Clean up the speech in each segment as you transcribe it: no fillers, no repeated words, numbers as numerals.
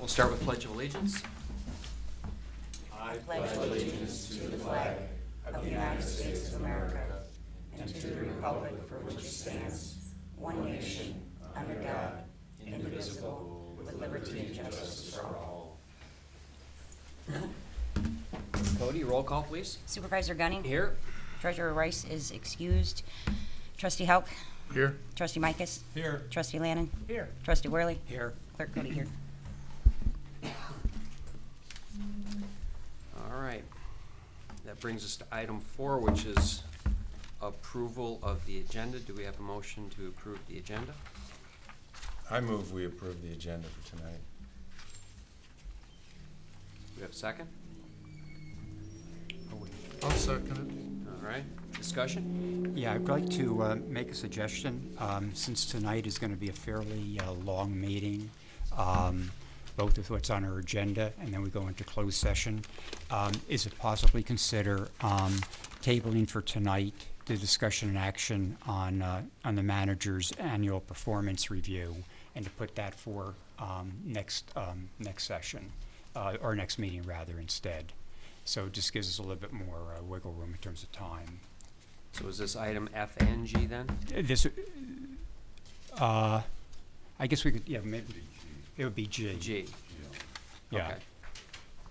We'll start with Pledge of Allegiance. I pledge allegiance to the flag of the United States of America and to the republic for which it stands, one nation, under God, indivisible, with liberty and justice for all. Cody, roll call, please. Supervisor Gunning? Here. Treasurer Rice is excused. Trustee Hauk? Here. Trustee Micus? Here. Trustee Lannon? Here. Trustee Worley? Here. Clerk Cody here. All right. That brings us to item 4, which is approval of the agenda. Do we have a motion to approve the agenda? I move we approve the agenda for tonight. Do we have a second? I'll second All right. Discussion? Yeah, I'd like to make a suggestion. Since tonight is going to be a fairly long meeting, both with what's on our agenda and then we go into closed session, is it possibly consider tabling for tonight the discussion and action on the manager's annual performance review, and to put that for next session, or next meeting rather, instead. So it just gives us a little bit more wiggle room in terms of time. So is this item F and G then? This, I guess we could, yeah, maybe it would be G. G. Yeah. Okay.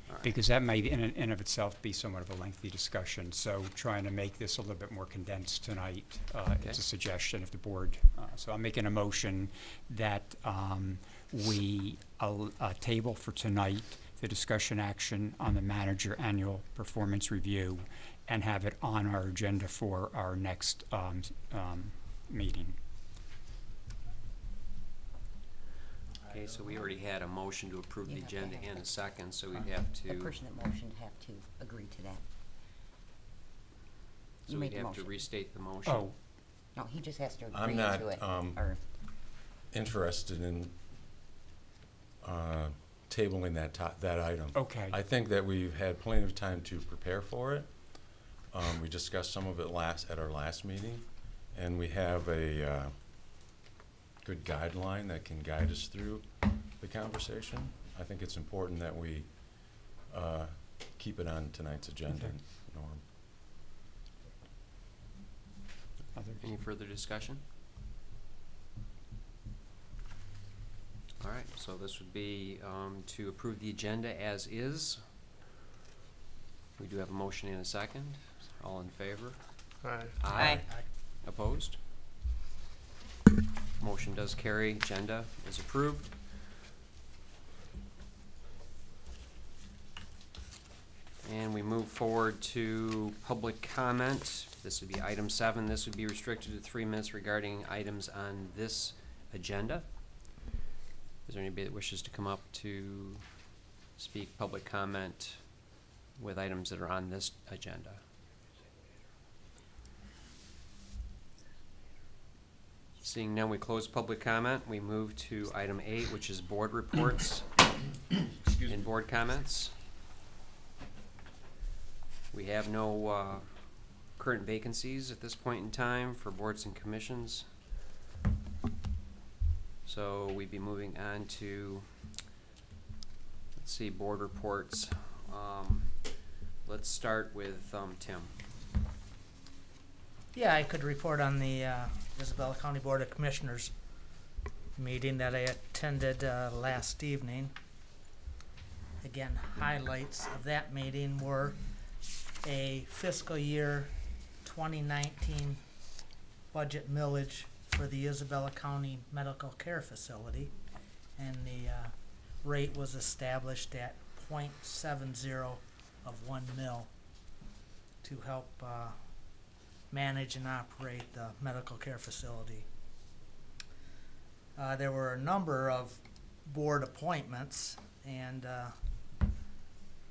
All right. Because that may in and of itself be somewhat of a lengthy discussion. So trying to make this a little bit more condensed tonight, it's a suggestion of the board. So I'm making a motion that we table for tonight the discussion action on the manager annual performance review and have it on our agenda for our next meeting. Okay, so we already had a motion to approve the You have to agenda have and it. a second, so we'd have to. The person that motioned have to agree to that. So You we'd made the have to motion. restate the motion. Oh, No, he just has to agree I'm not, to it. Or interested in tabling that item. okay. I think that we've had plenty of time to prepare for it. We discussed some of it at our last meeting, and we have a good guideline that can guide us through the conversation. I think it's important that we keep it on tonight's agenda, Okay. Norm. Others? Any further discussion? All right, so this would be to approve the agenda as is. We do have a motion and a second. All in favor? Aye. Aye. Opposed? Motion does carry. Agenda is approved. And we move forward to public comment. This would be item 7. This would be restricted to 3 minutes regarding items on this agenda. Is there anybody that wishes to come up to speak public comment with items that are on this agenda? Seeing none, we close public comment. We move to item 8, which is board reports and board comments. We have no current vacancies at this point in time for boards and commissions. So we'd be moving on to, let's see, board reports. Let's start with Tim. Yeah, I could report on the Isabella County Board of Commissioners meeting that I attended last evening. Again, highlights of that meeting were a fiscal year 2019 budget millage for the Isabella County Medical Care Facility, and the rate was established at 0.70 of 1 mil to help manage and operate the medical care facility. There were a number of board appointments, and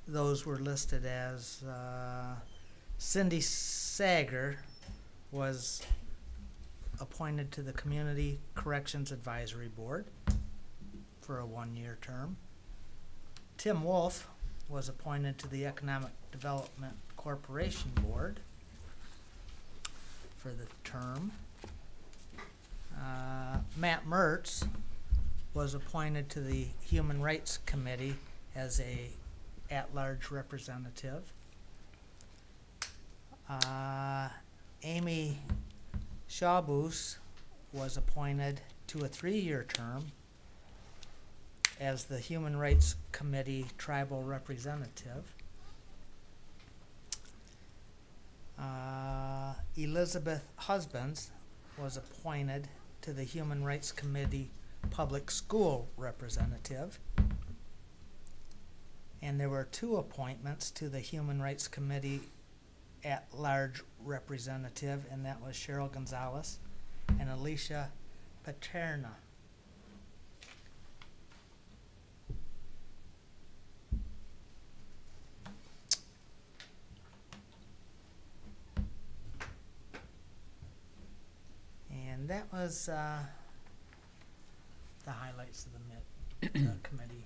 those were listed as Cindy Sager was appointed to the Community Corrections Advisory Board for a 1-year term. Tim Wolf was appointed to the Economic Development Corporation Board for the term. Matt Mertz was appointed to the Human Rights Committee as a at-large representative. Amy Shawboos was appointed to a 3-year term as the Human Rights Committee tribal representative. Elizabeth Husbands was appointed to the Human Rights Committee public school representative. And there were 2 appointments to the Human Rights Committee at-large representative, and that was Cheryl Gonzalez and Alicia Paterna. And that was the highlights of the committee,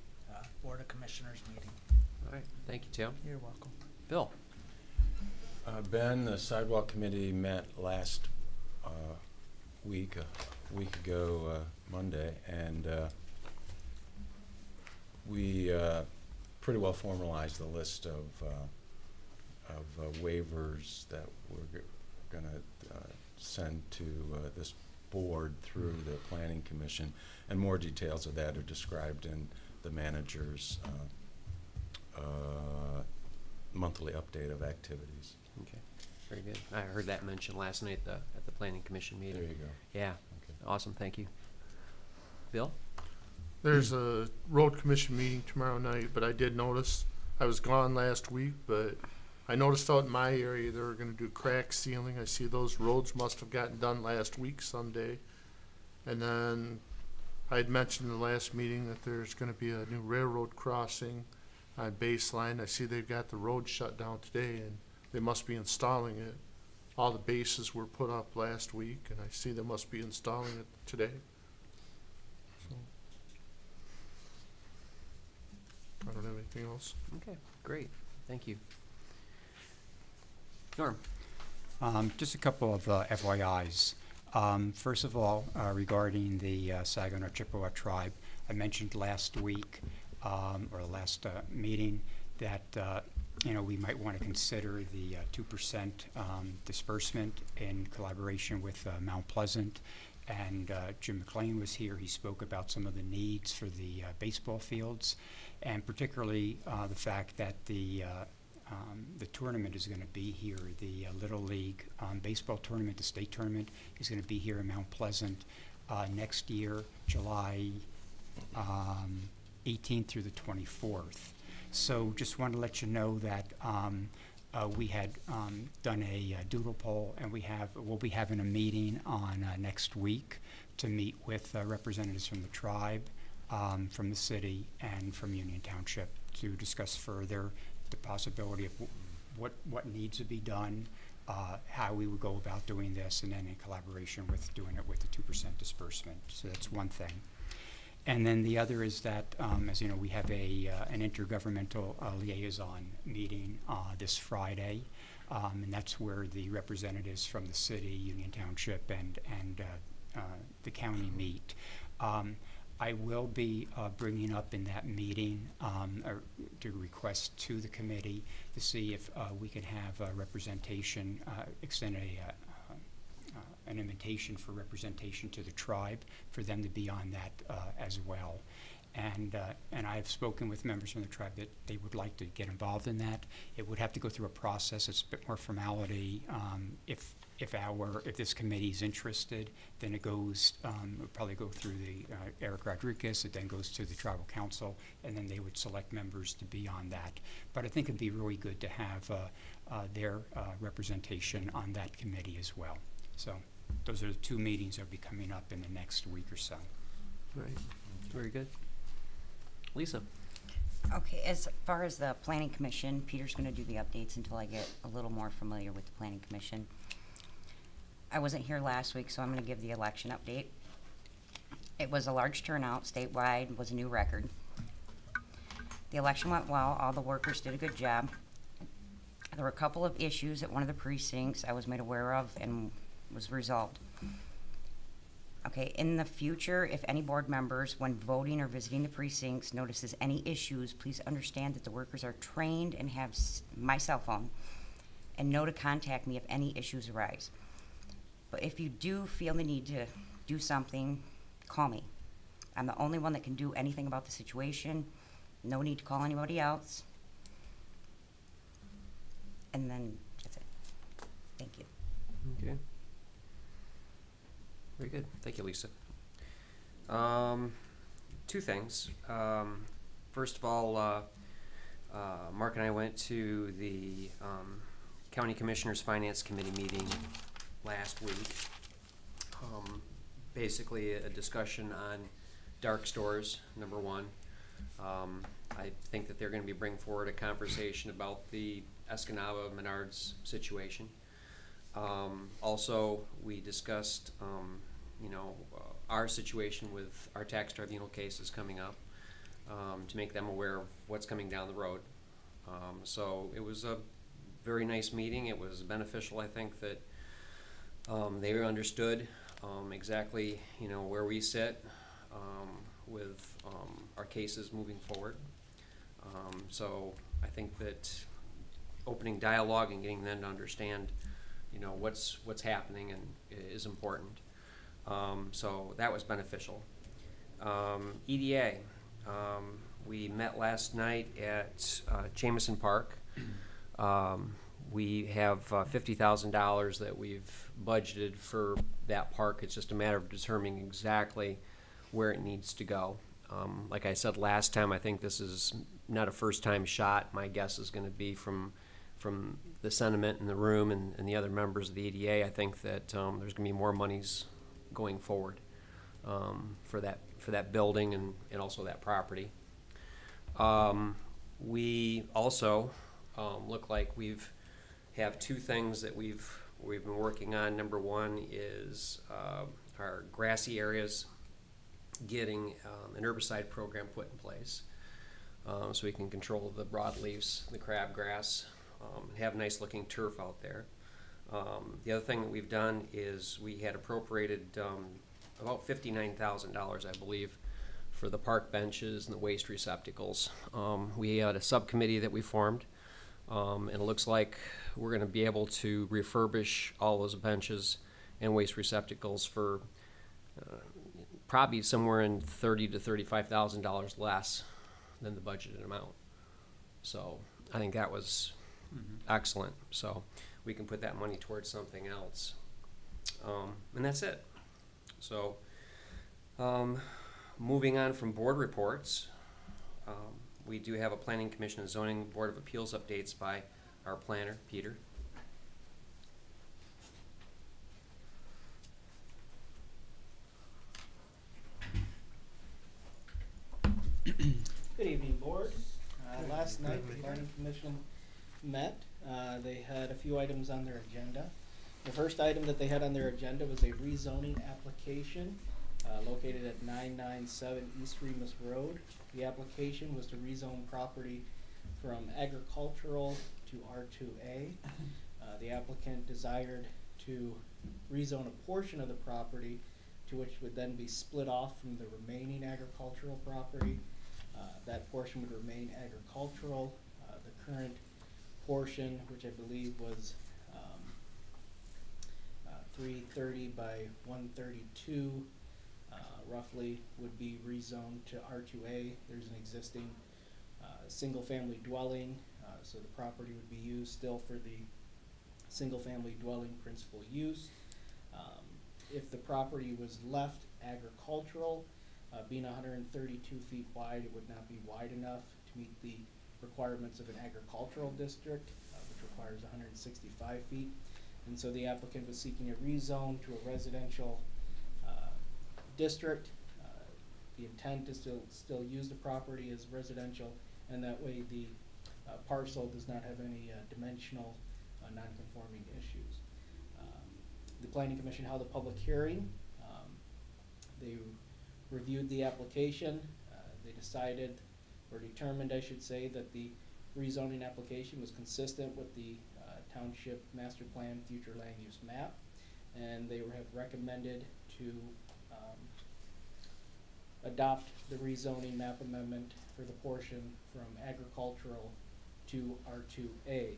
Board of Commissioners meeting. All right, thank you, Tim. You're welcome. Bill? Ben, the sidewalk committee met last week, a week ago Monday, and we pretty well formalized the list of waivers that we're going to send to this board through the Planning Commission, and more details of that are described in the manager's monthly update of activities. Okay, very good. I heard that mentioned last night at the Planning Commission meeting. There you go. Yeah, Okay. awesome, thank you. Bill? There's a road commission meeting tomorrow night, but I did notice, I was gone last week, but I noticed out in my area they were gonna do crack sealing. I see those roads must have gotten done last week someday. And then I had mentioned in the last meeting that there's gonna be a new railroad crossing on Baseline. I see they've got the road shut down today and they must be installing it. All the bases were put up last week and I see they must be installing it today. So, I don't have anything else. Okay, great, thank you. Norm? Just a couple of FYIs. First of all, regarding the Saginaw Chippewa tribe, I mentioned last week, or last meeting, that we might want to consider the 2% disbursement in collaboration with Mount Pleasant. And Jim McLean was here. He spoke about some of the needs for the baseball fields, and particularly the fact that the tournament is going to be here. The Little League baseball tournament, the state tournament, is going to be here in Mount Pleasant next year, July 18th through the 24th. So just wanted to let you know that we had done a doodle poll, and we'll be having a meeting on next week to meet with representatives from the tribe, from the city, and from Union Township to discuss further the possibility of what needs to be done, how we would go about doing this, and then in collaboration with doing it with the 2% disbursement. So that's one thing. And then the other is that, as you know, we have an intergovernmental liaison meeting this Friday, and that's where the representatives from the city, Union Township, and the county meet. I will be bringing up in that meeting to request to the committee to see if we can have representation, extend an invitation for representation to the tribe for them to be on that as well. And I've spoken with members from the tribe that they would like to get involved in that. It would have to go through a process. It's a bit more formality. If this committee is interested, then it goes, it'll probably go through the Eric Rodriguez. It then goes to the tribal council, and then they would select members to be on that. But I think it'd be really good to have their representation on that committee as well. So those are the 2 meetings that will be coming up in the next week or so. Right. Very good. Lisa? Okay, as far as the Planning Commission, Peter's going to do the updates until I get a little more familiar with the Planning Commission. I wasn't here last week, so I'm going to give the election update. It was a large turnout statewide, was a new record. The election went well. All the workers did a good job. There were a couple of issues at one of the precincts I was made aware of and was resolved. Okay, in the future, if any board members, when voting or visiting the precincts, notices any issues, please understand that the workers are trained and have my cell phone, and know to contact me if any issues arise. But if you do feel the need to do something, call me. I'm the only one that can do anything about the situation. No need to call anybody else. And then that's it. Thank you. Okay. Very good. Thank you, Lisa. Two things. First of all, Mark and I went to the County Commissioners Finance Committee meeting last week. Basically a discussion on dark stores, number one. I think that they're going to be bringing forward a conversation about the Escanaba Menards situation. Also, we discussed, our situation with our tax tribunal cases coming up, to make them aware of what's coming down the road. So it was a very nice meeting. It was beneficial, I think, that they understood exactly, where we sit with our cases moving forward. So I think that opening dialogue and getting them to understand, what's happening and is important. So that was beneficial. EDA, we met last night at Jamison Park. We have $50,000 that we've budgeted for that park. It's just a matter of determining exactly where it needs to go. Like I said last time, I think this is not a first-time shot. My guess is going to be from the sentiment in the room and the other members of the EDA. I think that there's going to be more monies going forward for that building and also that property. We also look like have two things that we've been working on. Number one is our grassy areas getting an herbicide program put in place, so we can control the broadleafs, the crabgrass, have nice looking turf out there. The other thing that we've done is we had appropriated about $59,000, I believe, for the park benches and the waste receptacles. We had a subcommittee that we formed, and it looks like we're going to be able to refurbish all those benches and waste receptacles for probably somewhere in $30,000 to $35,000 less than the budgeted amount. So I think that was excellent. So we can put that money towards something else, and that's it. So moving on from board reports, we do have a Planning Commission and Zoning Board of Appeals updates by our planner, Peter. Good evening, Board. Last night, the Planning Commission met. They had a few items on their agenda. The first item that they had on their agenda was a rezoning application located at 997 East Remus Road. The application was to rezone property from agricultural to R2A. The applicant desired to rezone a portion of the property to which would then be split off from the remaining agricultural property. That portion would remain agricultural. The current portion, which I believe was 330 by 132, roughly, would be rezoned to R2A. There's an existing single-family dwelling, so the property would be used still for the single-family dwelling principal use. If the property was left agricultural, being 132 feet wide, it would not be wide enough to meet the requirements of an agricultural district, which requires 165 feet. And so the applicant was seeking a rezone to a residential district. The intent is to still use the property as residential, and that way the parcel does not have any dimensional non-conforming issues. The Planning Commission held a public hearing. They reviewed the application. They decided, or determined, I should say, that the rezoning application was consistent with the Township Master Plan Future Land Use Map, and they have recommended to adopt the rezoning map amendment for the portion from agricultural to R2A.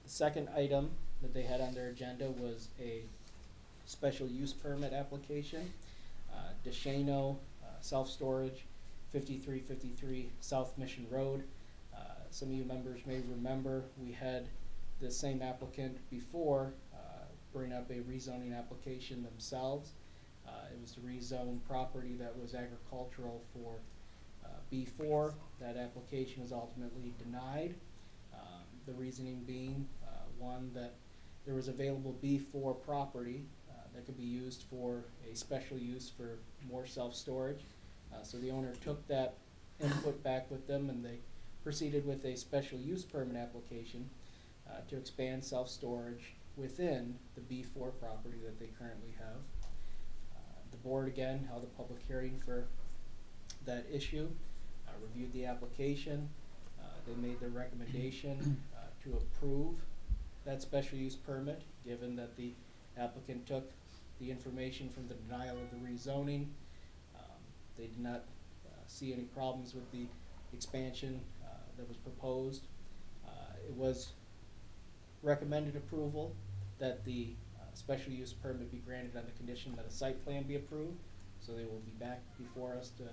The second item that they had on their agenda was a special use permit application. DeShano Self-Storage, 5353 South Mission Road. Some of you members may remember we had the same applicant before bring up a rezoning application themselves. It was to rezone property that was agricultural for B4. That application was ultimately denied. The reasoning being, one, that there was available B4 property that could be used for a special use for more self-storage. So the owner took that input back with them, and they proceeded with a special use permit application to expand self-storage within the B4 property that they currently have. The board again held a public hearing for that issue, reviewed the application. They made their recommendation to approve that special use permit, given that the applicant took the information from the denial of the rezoning. They did not see any problems with the expansion that was proposed. It was recommended approval that the special use permit be granted on the condition that a site plan be approved. So they will be back before us to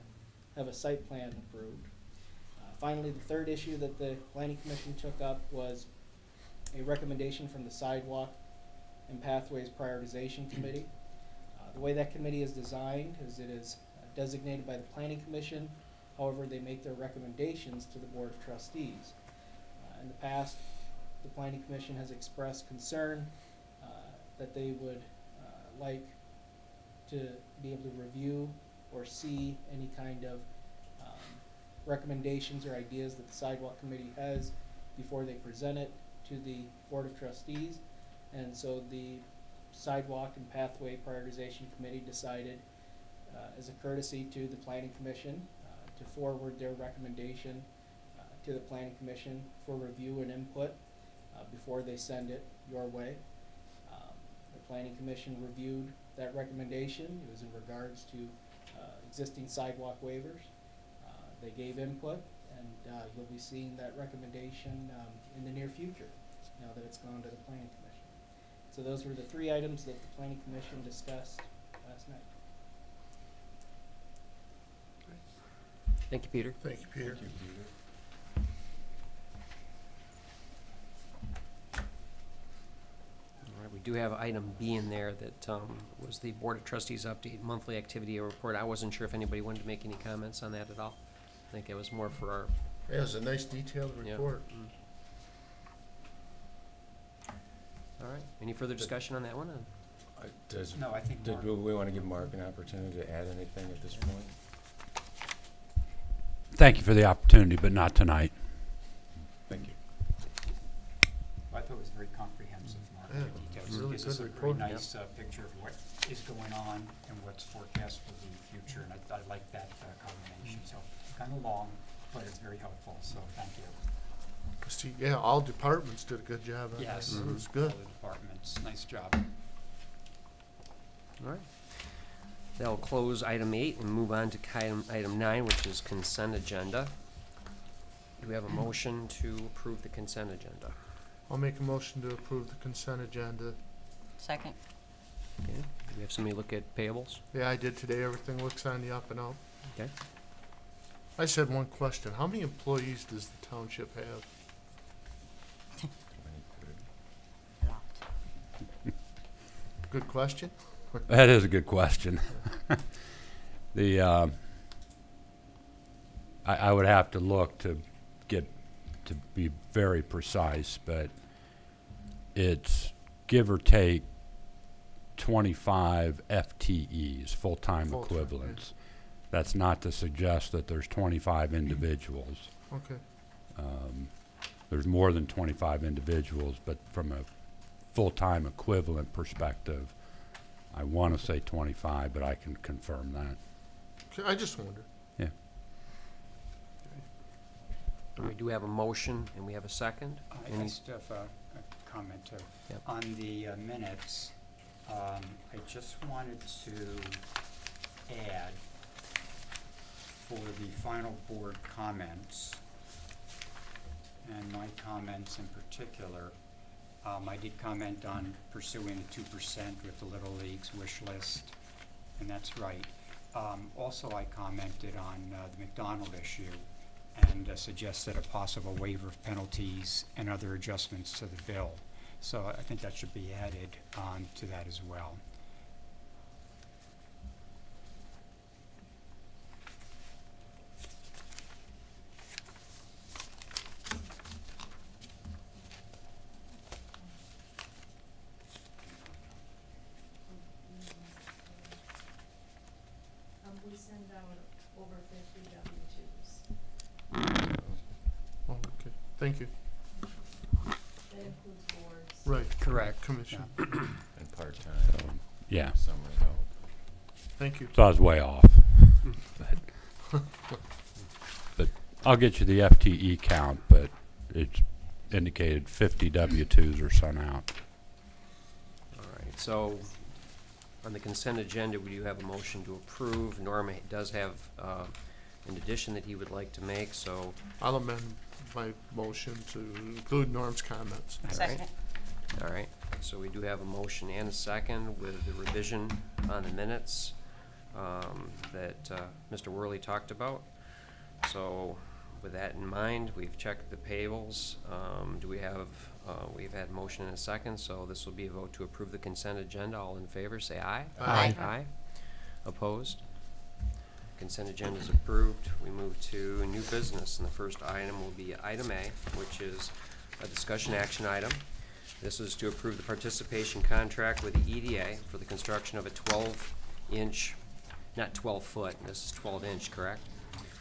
have a site plan approved. Finally, the third issue that the Planning Commission took up was a recommendation from the Sidewalk and Pathways Prioritization Committee. The way that committee is designed is it is designated by the Planning Commission. However, they make their recommendations to the Board of Trustees. In the past, the Planning Commission has expressed concern that they would like to be able to review or see any kind of recommendations or ideas that the Sidewalk Committee has before they present it to the Board of Trustees. And so the Sidewalk and Pathway Prioritization Committee decided, as a courtesy to the Planning Commission, to forward their recommendation to the Planning Commission for review and input before they send it your way. The Planning Commission reviewed that recommendation. It was in regards to existing sidewalk waivers. They gave input, and you'll be seeing that recommendation in the near future, now that it's gone to the Planning Commission. So those were the three items that the Planning Commission discussed last night. Thank you, Peter. Thank you, Peter. Thank you, Peter. All right, we do have item B in there that was the Board of Trustees update monthly activity report. I wasn't sure if anybody wanted to make any comments on that at all. I think it was more for our... Yeah, it was a nice detailed Yeah. report. All right, any further discussion on that one? No, I think Did Mark- we want to give Mark an opportunity to add anything at this point? Thank you for the opportunity, but not tonight. Thank you. I thought it was very comprehensive, Mark. Yeah, The details. really Gives us good a very report. nice picture of what is going on and what's forecast for the future, and I like that combination. So kind of long, but it's very helpful, so thank you. See, yeah, all departments did a good job on that. Yes. It was good. All the departments, nice job. All right. That'll close item 8 and move on to item 9, which is consent agenda. Do we have a motion to approve the consent agenda? I'll make a motion to approve the consent agenda. Second. Okay. Do we have somebody look at payables? Yeah, I did today. Everything looks on the up and up. Okay. I said one question. How many employees does the township have? Good question. That is a good question. I would have to look to be very precise, but it's give or take 25 FTEs, full-time Full-time, equivalents. That's not to suggest that there's 25 individuals. Okay. There's more than 25 individuals, but from a full-time equivalent perspective, I want to say 25, but I can confirm that. Okay, I just wondered. Yeah. We do have a motion, and we have a second. I Any- just have a comment too. Yep. On the minutes, I just wanted to add for the final board comments, and my comments in particular, I did comment on pursuing the 2% with the Little League's wish list, and that's right. Also, I commented on the McDonald issue and suggested a possible waiver of penalties and other adjustments to the bill. So I think that should be added on to that as well. We send out over 50 W-2s. Oh, okay, thank you. That includes boards. Right. Correct. Commission. And part-time, Yeah, summer help. Thank you. so I was way off. But I'll get you the FTE count, but it's indicated 50 W-2s are sent out. All right, so on the consent agenda, we do have a motion to approve. Norm does have an addition that he would like to make, so. I'll amend my motion to include Norm's comments. Second. All right, so we do have a motion and a second with the revision on the minutes that Mr. Worley talked about. So with that in mind, we've checked the payables. Do we have, we've had motion and a second, so this will be a vote to approve the consent agenda. All in favor, say aye. Aye. Aye. Opposed? Consent agenda is approved. We move to new business, and the first item will be item A, which is a discussion action item. This is to approve the participation contract with the EDA for the construction of a 12-inch, not 12-foot, this is 12-inch, correct?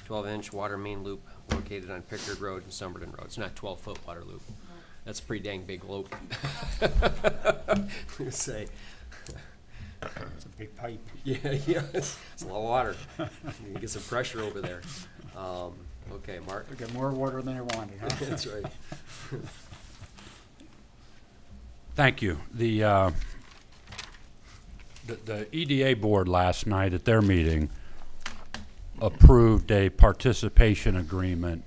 12-inch water main loop located on Pickard Road and Summerton Road. It's not 12-foot water loop. That's a pretty dang big loop. Say. It's a big pipe. Yeah, yeah, it's a lot of water. You can get some pressure over there. Okay, Mark. We got more water than I wanted, huh? That's right. Thank you. The EDA board last night at their meeting approved a participation agreement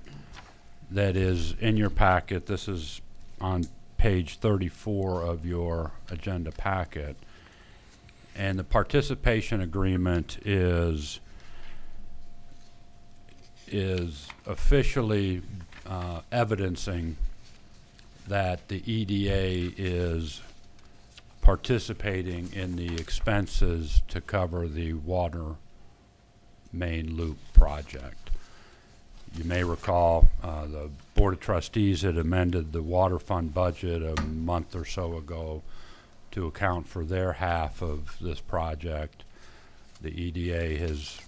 that is in your packet. This is on page 34 of your agenda packet. And the participation agreement is officially evidencing that the EDA is participating in the expenses to cover the water main loop project. You may recall the Board of Trustees had amended the water fund budget a month or so ago to account for their half of this project. The EDA has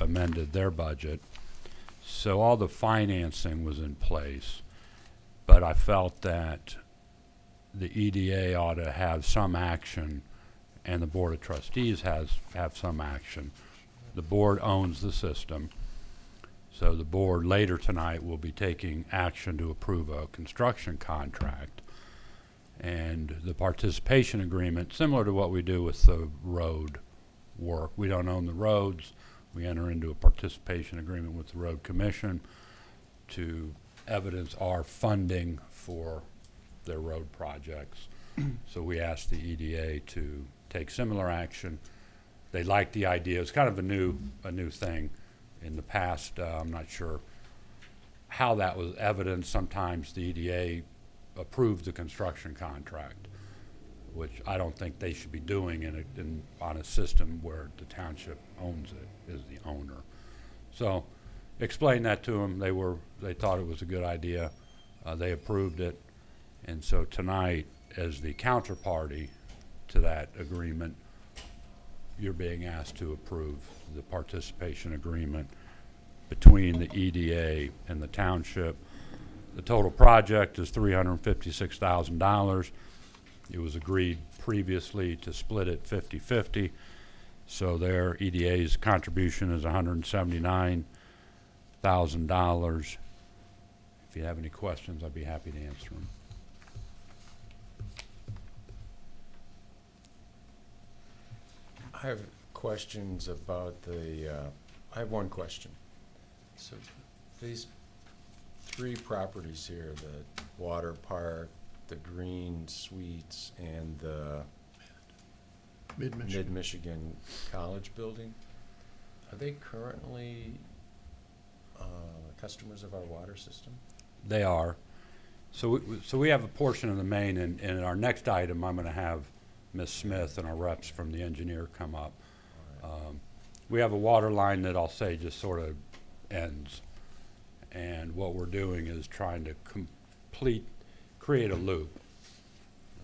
amended their budget. So all the financing was in place, but I felt that the EDA ought to have some action and the Board of Trustees have some action. The board owns the system, so the board later tonight will be taking action to approve a construction contract. And the participation agreement, similar to what we do with the road work. We don't own the roads. We enter into a participation agreement with the Road Commission to evidence our funding for their road projects. So we asked the EDA to take similar action. They liked the idea. It's kind of a new thing. In the past, I'm not sure how that was evidenced. Sometimes the EDA approved the construction contract, which I don't think they should be doing on a system where the township owns it, is the owner. So explained that to them. They thought it was a good idea. They approved it. And so tonight, as the counterparty to that agreement, you're being asked to approve the participation agreement between the EDA and the township. The total project is $356,000. It was agreed previously to split it 50-50. So their EDA's contribution is $179,000. If you have any questions, I'd be happy to answer them. I have questions about the, I have one question. So these 3 properties here, the water park, the Green Suites, and the Mid-Michigan. Mid-Michigan College building, are they currently customers of our water system? They are. So we have a portion of the main, and in our next item, I'm going to have Ms. Smith and our reps from the engineer come up. We have a water line that I'll say just sort of ends. And what we're doing is trying to create a loop.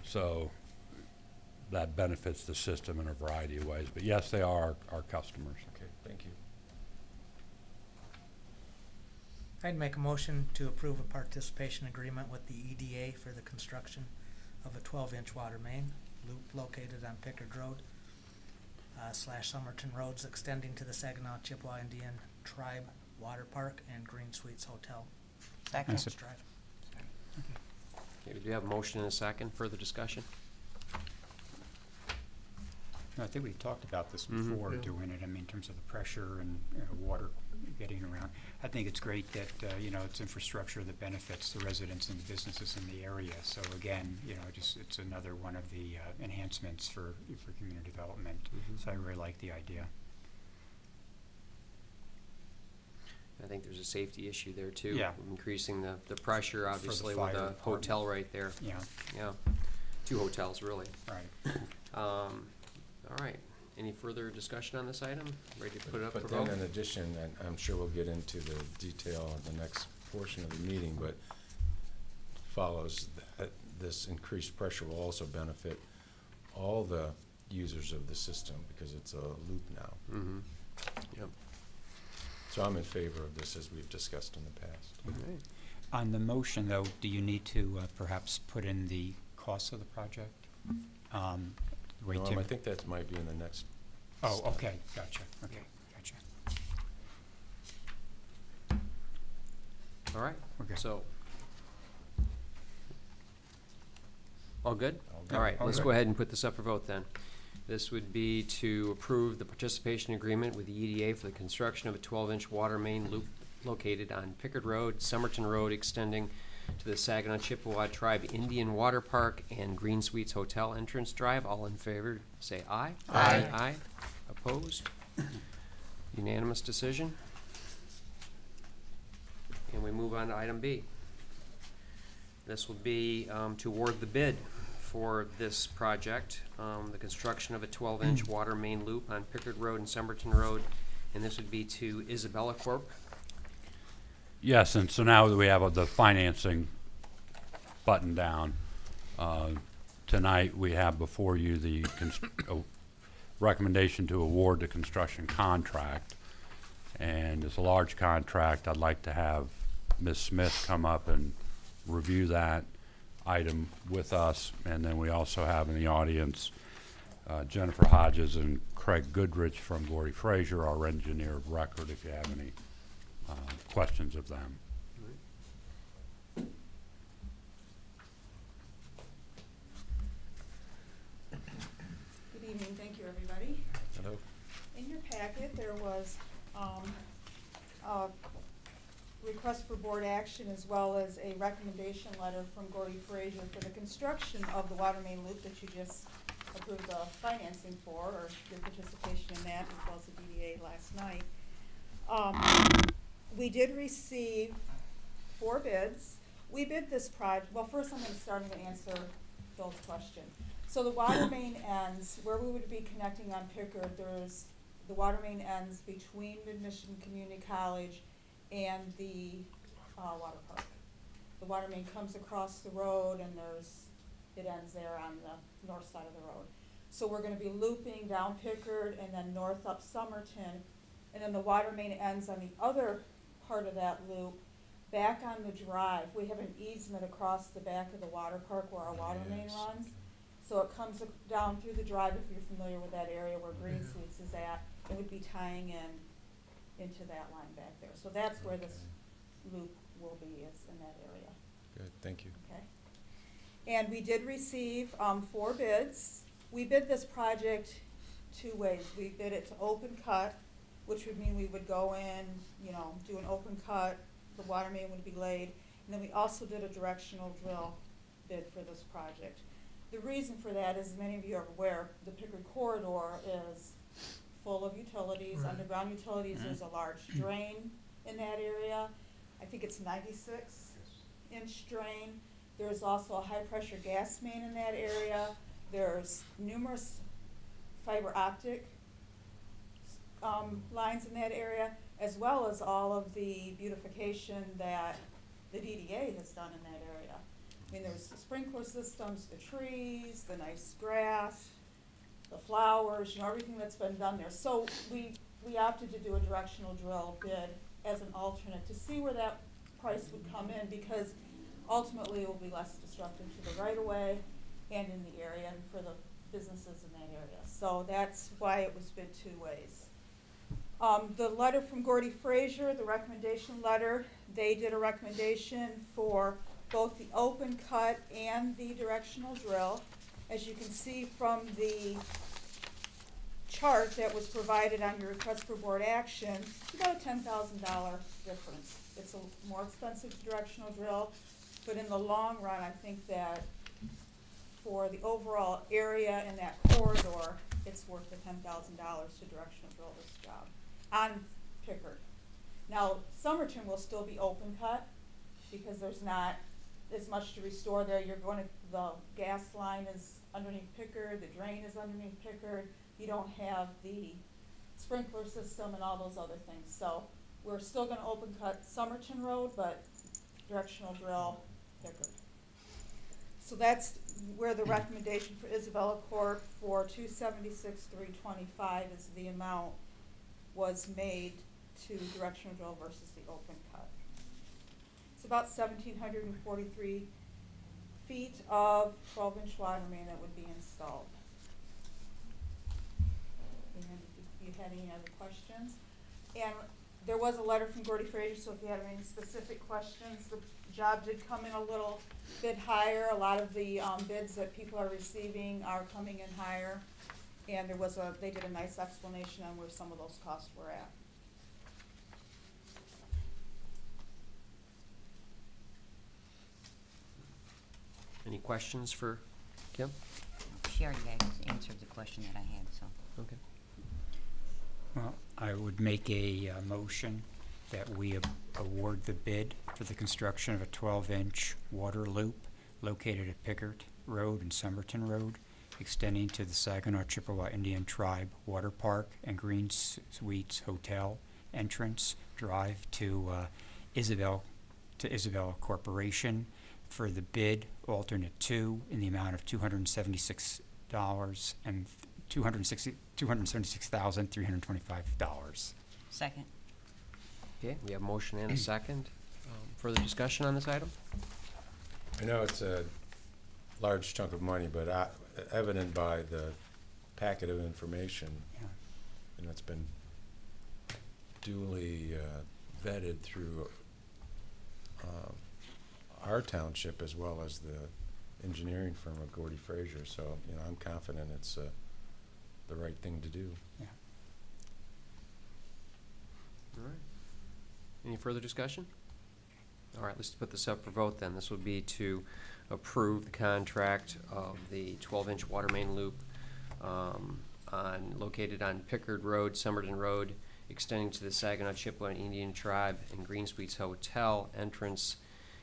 So that benefits the system in a variety of ways. But yes, they are our customers. Okay, thank you. I'd make a motion to approve a participation agreement with the EDA for the construction of a 12-inch water main loop located on Pickard Road / Somerton Roads extending to the Saginaw Chippewa Indian Tribe Water Park and Green Suites Hotel. Second. Coast Drive. Okay, we do have a motion and a second. Further discussion? I think we talked about this Mhm. before, Yeah. doing it, I mean, in terms of the pressure and water getting around. I think it's great that, you know, it's infrastructure that benefits the residents and the businesses in the area. So again, you know, it's another one of the enhancements for community development. Mhm. So I really like the idea. I think there's a safety issue there too. Yeah. Increasing the pressure, obviously, with fire a department. hotel right there. Yeah, Yeah, 2 hotels, really. right. All right, any further discussion on this item? Ready to put it up for But vote? then in addition, and I'm sure we'll get into the detail in the next portion of the meeting, but follows that this increased pressure will also benefit all the users of the system because it's a loop now. Mm-hmm. Yep. So I'm in favor of this as we've discussed in the past. All right. On the motion, though, do you need to perhaps put in the cost of the project? Wait, Norm, Tim? I think that might be in the next. Oh, step. okay, gotcha, okay, gotcha. All right, Okay. so. All good? All good. All right, All let's good. go ahead and put this up for vote then. This would be to approve the participation agreement with the EDA for the construction of a 12-inch water main loop located on Pickard Road, Somerton Road, extending to the Saginaw Chippewa Tribe Indian Water Park and Green Suites Hotel entrance drive. All in favor, say aye. Aye. Aye. Opposed? Unanimous decision. And we move on to item B. This will be to award the bid for this project, the construction of a 12-inch water main loop on Pickard Road and Somerton Road, and this would be to Isabella Corp. Yes, and so now that we have the financing buttoned down, tonight we have before you the recommendation to award the construction contract. And it's a large contract. I'd like to have Ms. Smith come up and review that item with us. And then we also have in the audience Jennifer Hodges and Craig Goodrich from Gordy Frazier, our engineer of record, if you have any questions of them. Good evening, thank you, everybody. Hello. In your packet, there was a request for board action as well as a recommendation letter from Gordy Frazier for the construction of the water main loop that you just approved the financing for, or your participation in that, as well as the DDA last night. We did receive 4 bids. We bid this project, well, first I'm gonna start and answer Bill's question. So the water main ends, where we would be connecting on Pickard, the water main ends between Mid-Michigan Community College and the water park. The water main comes across the road and it ends there on the north side of the road. So we're gonna be looping down Pickard and then north up Somerton, and then the water main ends on the other part of that loop, back on the drive. We have an easement across the back of the water park where our water main Yes. runs. So it comes down through the drive, if you're familiar with that area where Green Suites is at, it would be tying into that line back there. So that's where this loop will be, is in that area, Good, thank you. okay? And we did receive 4 bids. We bid this project two ways. We bid it to open cut, which would mean we would go in, you know, do an open cut, the water main would be laid, and then we also did a directional drill bid for this project. The reason for that is, many of you are aware, the Pickard corridor is full of utilities, underground utilities. There's a large drain in that area. I think it's 96-inch drain. There's also a high-pressure gas main in that area. There's numerous fiber optic lines in that area, as well as all of the beautification that the DDA has done in that area. I mean, there's the sprinkler systems, the trees, the nice grass, the flowers, you know, everything that's been done there. So we opted to do a directional drill bid as an alternate to see where that price would come in, because ultimately it will be less disruptive to the right-of-way and in the area and for the businesses in that area. So that's why it was bid two ways. The letter from Gordy Frazier, the recommendation letter, they did a recommendation for both the open cut and the directional drill. As you can see from the chart that was provided on your request for board action, it's about a $10,000 difference. It's a more expensive directional drill, but in the long run, I think that for the overall area in that corridor, it's worth the $10,000 to directional drill this job on Pickard. Now, Somerton will still be open cut because there's not as much to restore there. You're going to, the gas line is underneath Pickard, the drain is underneath Pickard. You don't have the sprinkler system and all those other things. So we're still going to open cut Somerton Road, but directional drill Pickard. So that's where the recommendation for Isabella Court for $276,325 is the amount was made to directional drill versus the open cut. It's about 1,743 feet of 12-inch water main that would be installed. And if you had any other questions. And there was a letter from Gordy Frazier, so if you have any specific questions, the job did come in a little bit higher. A lot of the bids that people are receiving are coming in higher. And there was they did a nice explanation on where some of those costs were at. Any questions for Kim? She already answered the question that I had, so. Okay. Well, I would make a motion that we award the bid for the construction of a 12-inch water loop located at Pickard Road and Somerton Road, extending to the Saginaw Chippewa Indian Tribe Water Park and Green Suites Hotel entrance drive to Isabel Corporation for the bid alternate 2 in the amount of $276,325. Second. Okay, we have a motion and a second. Further discussion on this item? I know it's a large chunk of money, but evident by the packet of information, Yeah. and it's been duly vetted through our township as well as the engineering firm of Gordy Frazier. So, you know, I'm confident it's the right thing to do. Yeah. All right. Any further discussion? All right, let's put this up for vote then. This would be to approve the contract of the 12-inch water main loop located on Pickard Road, Somerton Road, extending to the Saginaw Chippewa Indian Tribe and Green Suites Hotel entrance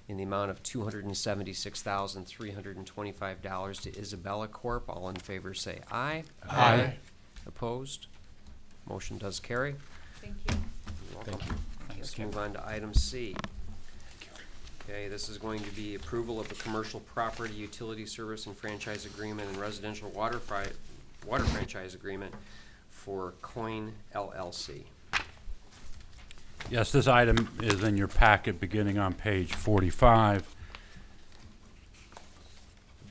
in the amount of $276,325 to Isabella Corp. All in favor say aye. Aye. Opposed? Motion does carry. Thank you. You're welcome. Thank you. Let's move on to item C. Okay, this is going to be approval of a commercial property utility service and franchise agreement and residential water franchise agreement for Coin LLC. Yes, this item is in your packet beginning on page 45.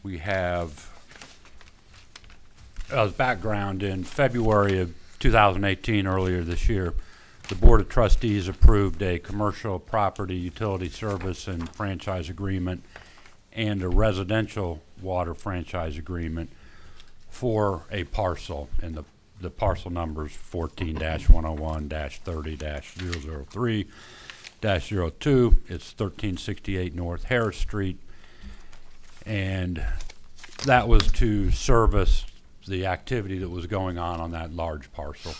We have, as background, in February of 2018, earlier this year, the Board of Trustees approved a commercial property utility service and franchise agreement and a residential water franchise agreement for a parcel in the the parcel numbers 14-101-30-003-02. It's 1368 North Harris Street. And that was to service the activity that was going on that large parcel.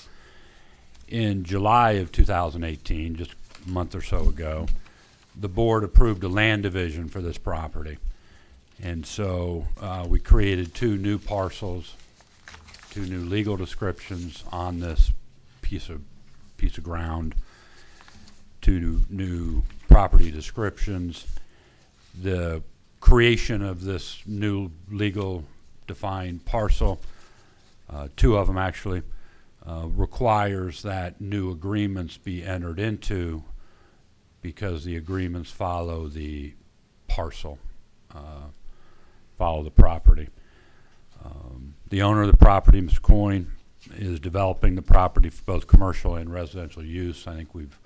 In July of 2018, just a month or so ago, the board approved a land division for this property. And so we created 2 new parcels, 2 new legal descriptions on this piece of ground, 2 new property descriptions. The creation of this new legal defined parcel, 2 of them actually, requires that new agreements be entered into because the agreements follow the parcel, follow the property. The owner of the property, Mr. Coyne, is developing the property for both commercial and residential use. I think we've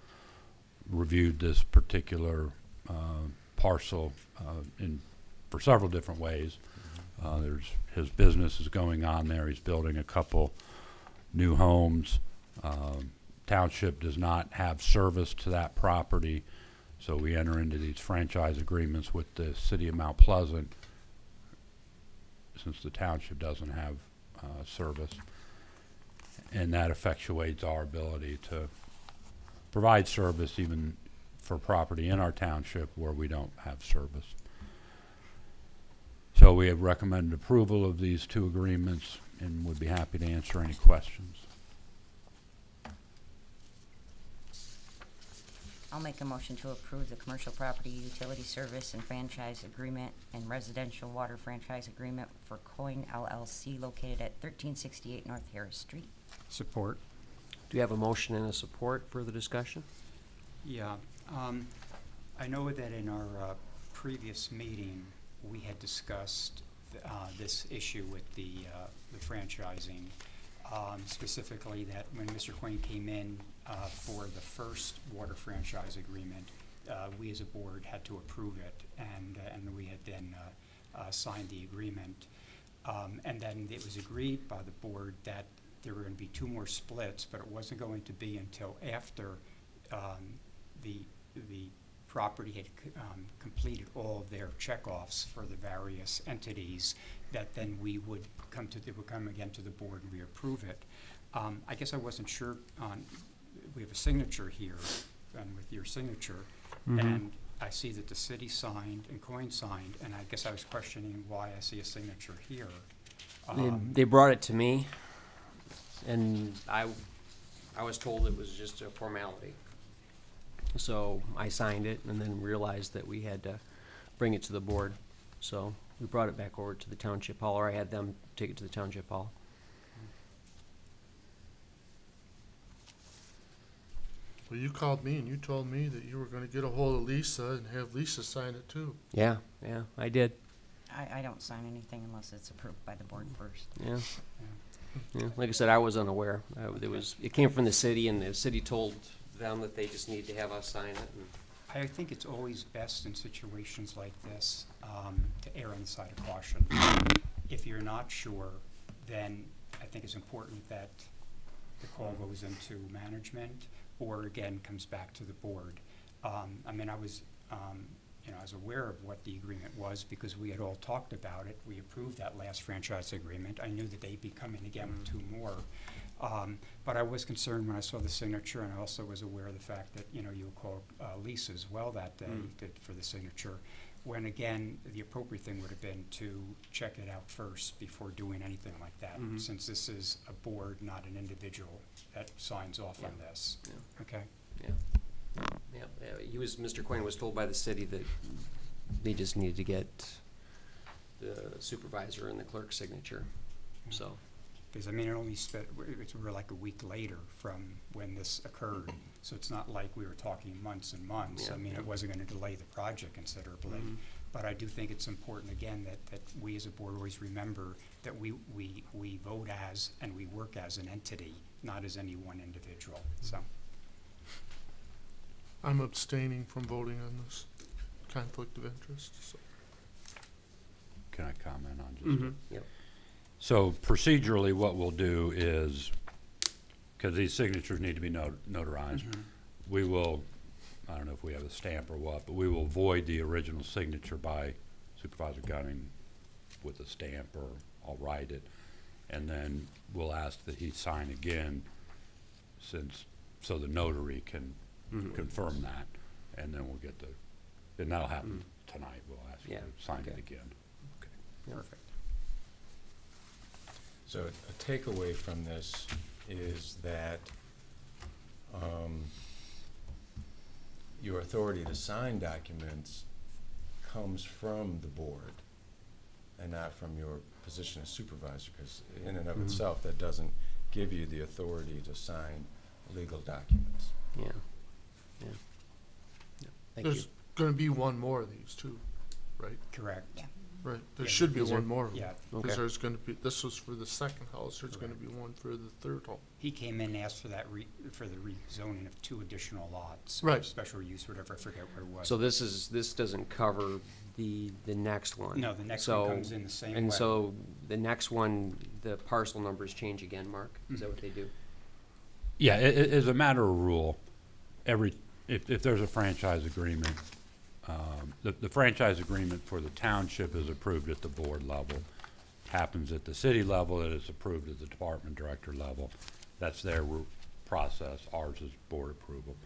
reviewed this particular parcel for several different ways. His business is going on there. He's building a couple new homes. Township does not have service to that property, so we enter into these franchise agreements with the city of Mount Pleasant since the township doesn't have service, and that effectuates our ability to provide service even for property in our township where we don't have service. So we have recommended approval of these 2 agreements and would be happy to answer any questions. I'll make a motion to approve the commercial property utility service and franchise agreement and residential water franchise agreement for Coyne LLC located at 1368 North Harris Street. Support. Do you have a motion and a support for the discussion? Yeah. I know that in our previous meeting, we had discussed this issue with the franchising, specifically that when Mr. Coyne came in for the first water franchise agreement, we as a board had to approve it, and we had then signed the agreement. And then it was agreed by the board that there were going to be 2 more splits, but it wasn't going to be until after the property had completed all of their checkoffs for the various entities, that then we would come again to the board and reapprove it. I guess I wasn't sure on, we have a signature here, and with your signature, and I see that the city signed and Coyne signed, and I guess I was questioning why I see a signature here. They brought it to me, and I was told it was just a formality. So I signed it and then realized that we had to bring it to the board. So we brought it back over to the township hall, or I had them take it to the township hall. Well, you called me and you told me that you were gonna get a hold of Lisa and have Lisa sign it too. Yeah, I did. I don't sign anything unless it's approved by the board first. Yeah. Like I said, I was unaware. It came from the city, and the city told them that they just need to have us sign it. And I think it's always best in situations like this to err on the side of caution. If you're not sure, then I think it's important that the call goes into management, or again comes back to the board. I mean, I was aware of what the agreement was because we had all talked about it. We approved that last franchise agreement. I knew that they'd be coming again with 2 more. But I was concerned when I saw the signature, and I also was aware of the fact that, you called Lisa as well that day for the signature, when again, the appropriate thing would have been to check it out first before doing anything like that, since this is a board, not an individual that signs off on this. Yeah. Okay? Yeah. Mr. Coyne was told by the city that they just needed to get the supervisor and the clerk's signature, so. Because, I mean, we're like a week later from when this occurred, so it's not like we were talking months and months. Yeah. I mean, it wasn't going to delay the project considerably. But I do think it's important, again, that we as a board always remember that we vote as and we work as an entity, not as any one individual, so. I'm abstaining from voting on this conflict of interest, so. Can I comment on just Yep. So procedurally, what we'll do is, because these signatures need to be notarized, we will, I don't know if we have a stamp or what, but we will void the original signature by Supervisor Gunning with a stamp, or I'll write it, and then we'll ask that he sign again, so the notary can confirm that, and then we'll get and that'll happen tonight. We'll ask you to sign it again. Perfect. So a takeaway from this is that your authority to sign documents comes from the board and not from your position as supervisor, because in and of itself, that doesn't give you the authority to sign legal documents. Yeah. Yeah. Thank There's you. gonna be one more of these too, right? Correct. Yeah. Right, there Yeah, should be these are- one more. Yeah. Okay. Because there's gonna be, this was for the second house, there's gonna be one for the third home. He came in and asked for that for the rezoning of 2 additional lots. Right. Special use, whatever, I forget what it was. So this doesn't cover the next one. No, the next So- one comes in the same way. And so the next one, the parcel numbers change again, Mark? Is that what they do? Yeah, as a matter of rule, if there's a franchise agreement, the franchise agreement for the township is approved at the board level. Happens at the city level, it is approved at the department director level. That's their process. Ours is board approval.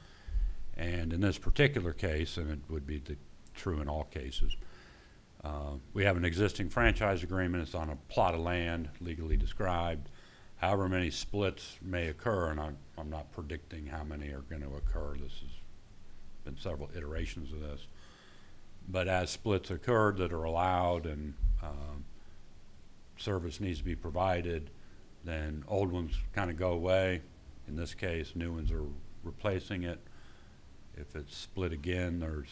And in this particular case, and it would be true in all cases, we have an existing franchise agreement. It's on a plot of land, legally described. However many splits may occur, and I'm not predicting how many are going to occur. This has been several iterations of this. But as splits occurred that are allowed and service needs to be provided, then old ones kind of go away. In this case, new ones are replacing it. If it's split again, there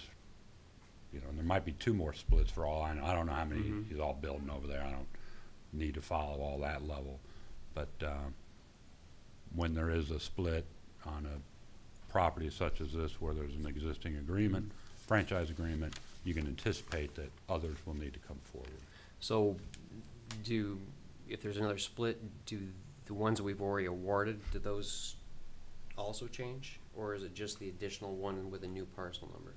might be 2 more splits for all I know. I don't know how many he's all building over there. I don't need to follow all that level. But when there is a split on a property such as this, where there's an existing agreement, franchise agreement, you can anticipate that others will need to come forward. So if there's another split, do the ones that we've already awarded, do those also change? Or is it just the additional one with a new parcel number?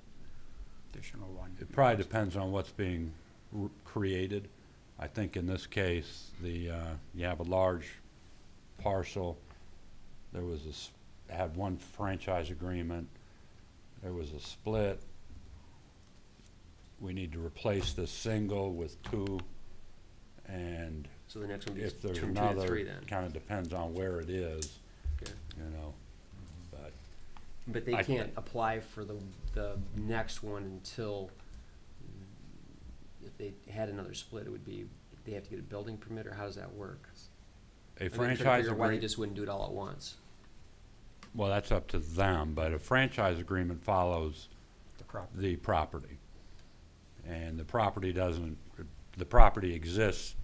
Additional one. It probably depends on what's being created. I think in this case, you have a large parcel. There was had one franchise agreement. There was a split. We need to replace the single with 2, and So the next one would if be there's from 2 to another, 3 then? kind of depends on where it is, Okay. but But they I- can't apply for the next one until, if they had another split, it would be, they have to get a building permit, or how does that work? a I'm trying to franchise figure out why they agreement, just wouldn't do it all at once. well, that's up to them, but a franchise agreement follows The property. the property. And the property exists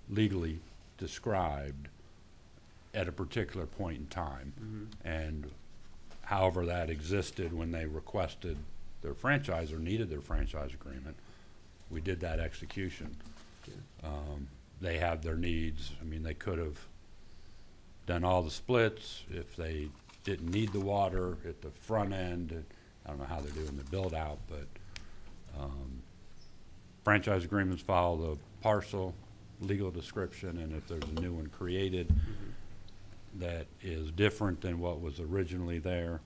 legally described at a particular point in time. And however that existed when they requested their franchise or needed their franchise agreement, we did that execution. They have their needs. I mean, they could have done all the splits if they didn't need the water at the front end. I don't know how they're doing the build out, but franchise agreements follow the parcel legal description, and if there's a new one created that is different than what was originally there,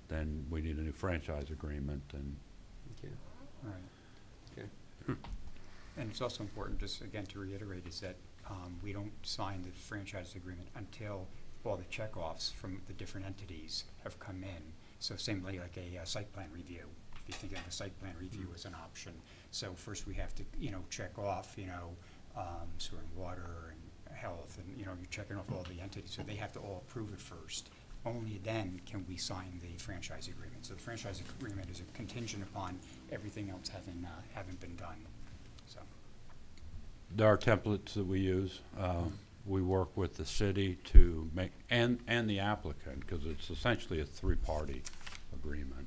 then we need a new franchise agreement. And Okay. Right. Okay. And it's also important, just again to reiterate, is that we don't sign the franchise agreement until all the checkoffs from the different entities have come in. So same like a site plan review. If you think of a site plan review as an option. So first we have to, check off, sewer and water and health, and, you're checking off all the entities. So they have to all approve it first. Only then can we sign the franchise agreement. So the franchise agreement is a contingent upon everything else having been done. So. there are templates that we use. We work with the city to make, and the applicant, because it's essentially a 3-party agreement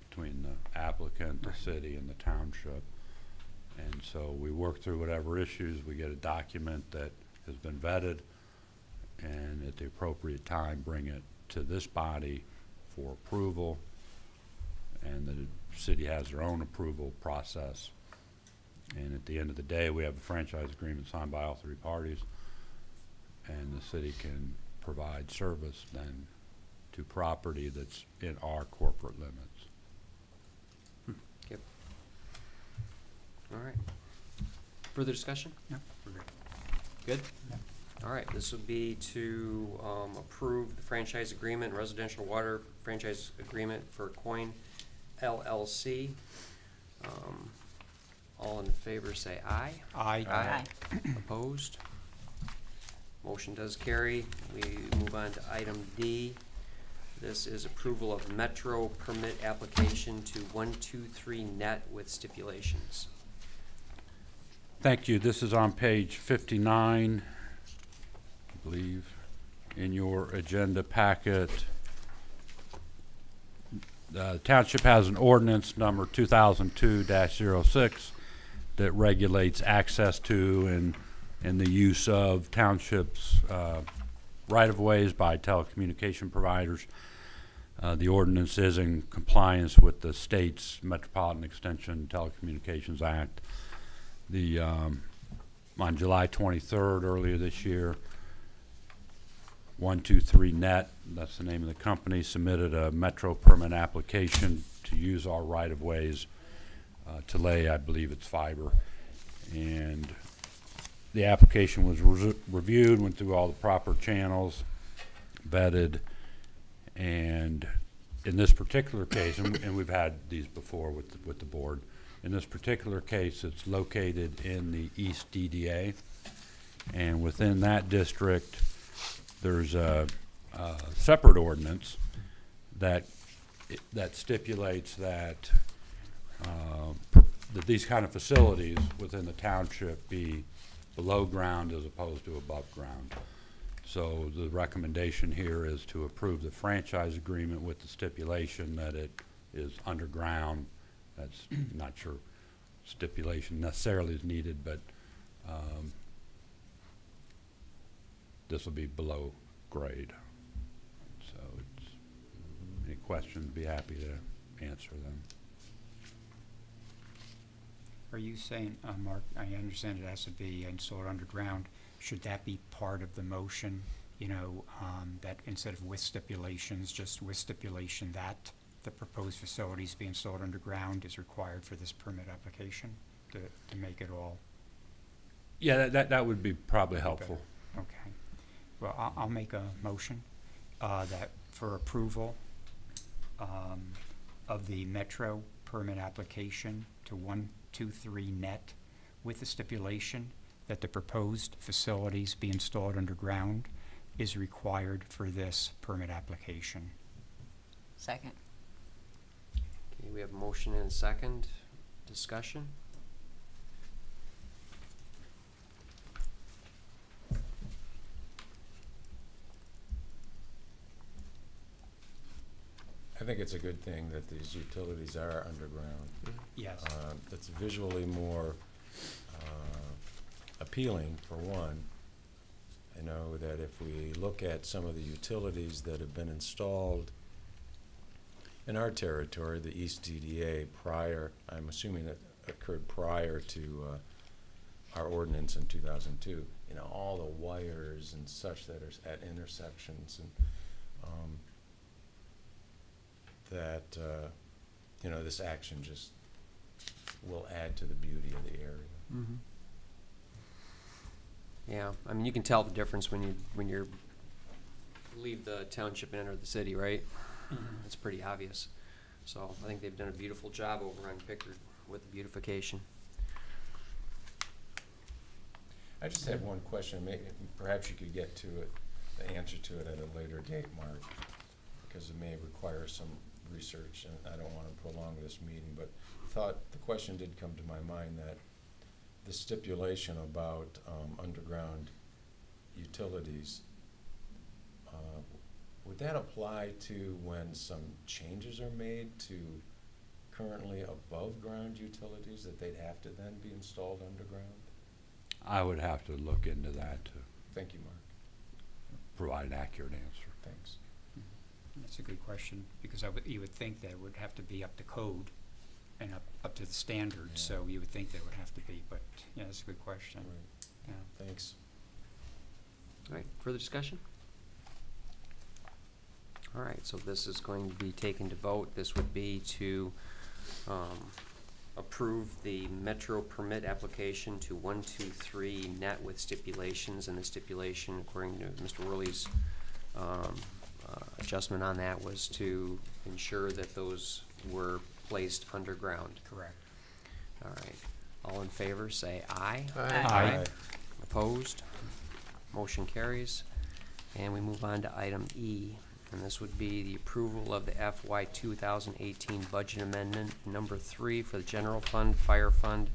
between the applicant, the city, and the township. And so we work through whatever issues, we get a document that has been vetted, and at the appropriate time, bring it to this body for approval, and the city has their own approval process. And at the end of the day, we have a franchise agreement signed by all three parties, and the city can provide service then to property that's in our corporate limits. Yep. All right. Further discussion? No, we're good. Good? Yeah. All right, this would be to approve the franchise agreement, residential water franchise agreement for Coin LLC. All in favor say aye. Aye. Aye. Opposed? Motion does carry. We move on to item D. This is approval of Metro permit application to 123 Net with stipulations. Thank you. This is on page 59, I believe, in your agenda packet. The township has an ordinance number 2002-06 that regulates access to and the use of townships right-of-ways by telecommunication providers. The ordinance is in compliance with the state's Metropolitan Extension Telecommunications Act. On July 23rd, earlier this year, 123 Net, that's the name of the company, submitted a Metro permit application to use our right-of-ways to lay, I believe it's fiber. And the application was reviewed, went through all the proper channels, vetted, and in this particular case, and we've had these before with the board, in this particular case, it's located in the East DDA, and within that district, there's a separate ordinance that stipulates that that these kind of facilities within the township be below ground as opposed to above ground. So the recommendation here is to approve the franchise agreement with the stipulation that it is underground. That's not sure stipulation necessarily is needed, but this will be below grade. So it's, any questions, be happy to answer them. Are you saying, Mark, I understand it has to be installed underground. Should that be part of the motion, you know, that instead of with stipulations, just with stipulation that the proposed facilities be installed underground is required for this permit application to make it all? Yeah, that would be probably helpful. Okay. Well, I'll make a motion that for approval of the Metro permit application to 123 Net with the stipulation that the proposed facilities be installed underground is required for this permit application. Second. Okay, we have a motion and a second. Discussion? I think it's a good thing that these utilities are underground. Yes. It's visually more appealing, for one. I know that if we look at some of the utilities that have been installed in our territory, the East DDA, prior, I'm assuming that occurred prior to our ordinance in 2002, you know, all the wires and such that are at intersections, and that, you know, this action just will add to the beauty of the area. Mm-hmm. Yeah, I mean, you can tell the difference when you leave the township and enter the city, right? It's pretty obvious. So I think they've done a beautiful job over on Pickard with the beautification. I just have one question. Maybe, perhaps you could get to it, the answer to it at a later date, Mark, because it may require some research, and I don't want to prolong this meeting, but the question did come to my mind that the stipulation about underground utilities, would that apply to when some changes are made to currently above ground utilities that they'd have to then be installed underground? I would have to look into that to Thank you, Mark. provide an accurate answer. Thanks. That's a good question, because you would think that it would have to be up to code and up to the standards, Yeah. so you would think that would have to be, but, yeah, that's a good question. Right. Yeah. Thanks. All right, further discussion? All right, so this is going to be taken to vote. This would be to approve the Metro permit application to 123 net with stipulations, and the stipulation, according to Mr. Worley's adjustment on that, was to ensure that those were placed underground. Correct. All right, all in favor, say aye. Aye. Opposed? Motion carries. And we move on to item E, and this would be the approval of the FY 2018 budget amendment number 3 for the general fund, fire fund,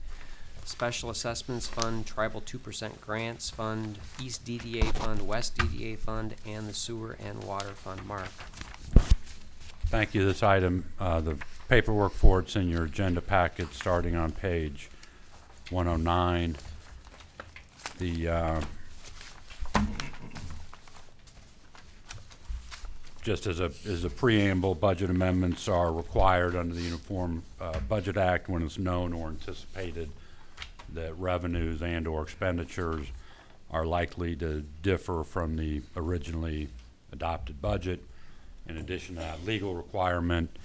special assessments fund, tribal 2% grants fund, east DDA fund, west DDA fund, and the sewer and water fund. Mark? Thank you. This item, the paperwork for it's in your agenda packet starting on page 109. The just as a preamble, budget amendments are required under the Uniform Budget Act when it's known or anticipated that revenues and or expenditures are likely to differ from the originally adopted budget. In addition to that legal requirement,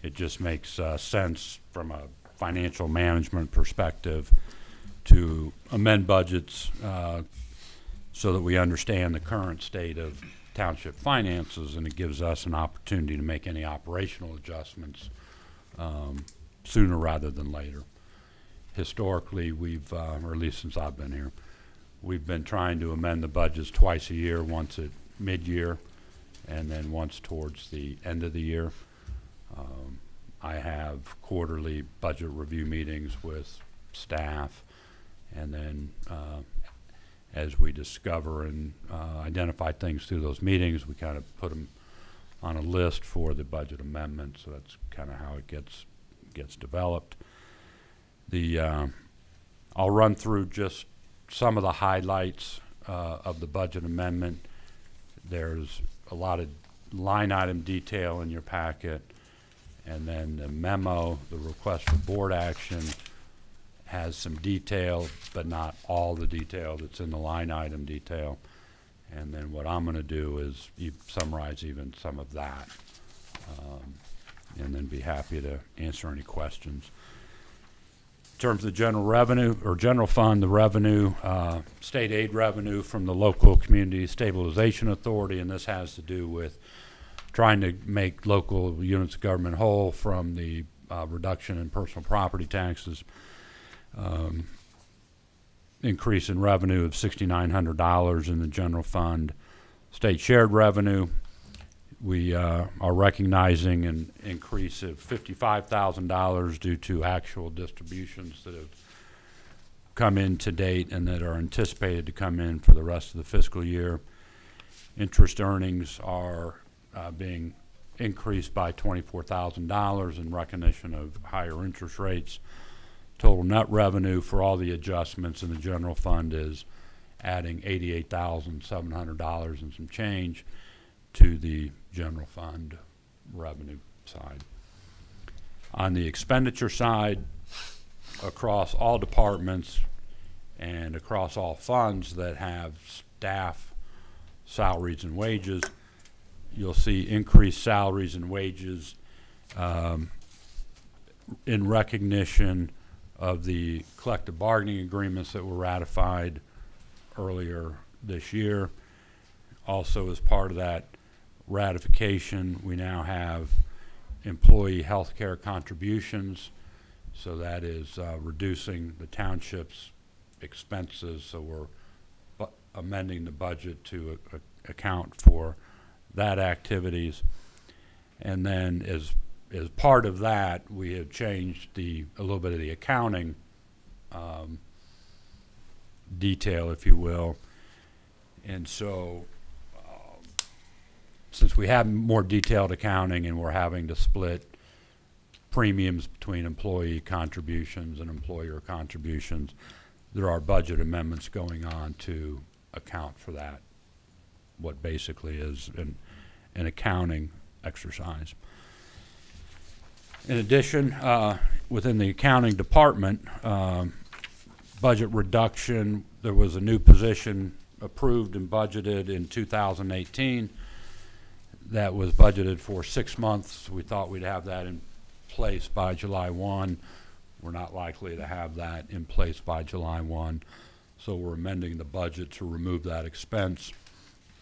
it just makes sense from a financial management perspective to amend budgets so that we understand the current state of township finances, and it gives us an opportunity to make any operational adjustments sooner rather than later. Historically, we've, or at least since I've been here, we've been trying to amend the budgets twice a year, once at mid-year and then once towards the end of the year. I have quarterly budget review meetings with staff, and then as we discover and identify things through those meetings, we kind of put them on a list for the budget amendment. So that's kind of how it gets developed. I'll run through just some of the highlights of the budget amendment. There's a lot of line item detail in your packet, and then the memo, the request for board action, has some detail, but not all the detail that's in the line item detail. And then what I'm going to do is summarize even some of that, and then be happy to answer any questions. In terms of the general revenue, or general fund, the revenue, state aid revenue from the local community stabilization authority, and this has to do with trying to make local units of government whole from the reduction in personal property taxes. Increase in revenue of $6,900 in the general fund. State shared revenue, we are recognizing an increase of $55,000 due to actual distributions that have come in to date and that are anticipated to come in for the rest of the fiscal year. Interest earnings are being increased by $24,000 in recognition of higher interest rates. Total net revenue for all the adjustments in the general fund is adding $88,700 and some change to the general fund revenue side. On the expenditure side, across all departments and across all funds that have staff salaries and wages, you'll see increased salaries and wages in recognition of the collective bargaining agreements that were ratified earlier this year. Also, as part of that ratification, we now have employee health care contributions, so that is reducing the township's expenses, so we're amending the budget to account for that activities. And then as part of that, we have changed a little bit of the accounting detail, if you will. And so since we have more detailed accounting and we're having to split premiums between employee contributions and employer contributions. There are budget amendments going on to account for that, what basically is an accounting exercise. In addition, within the accounting department, budget reduction, there was a new position approved and budgeted in 2018 that was budgeted for 6 months. We thought we'd have that in place by July 1. We're not likely to have that in place by July 1, so we're amending the budget to remove that expense.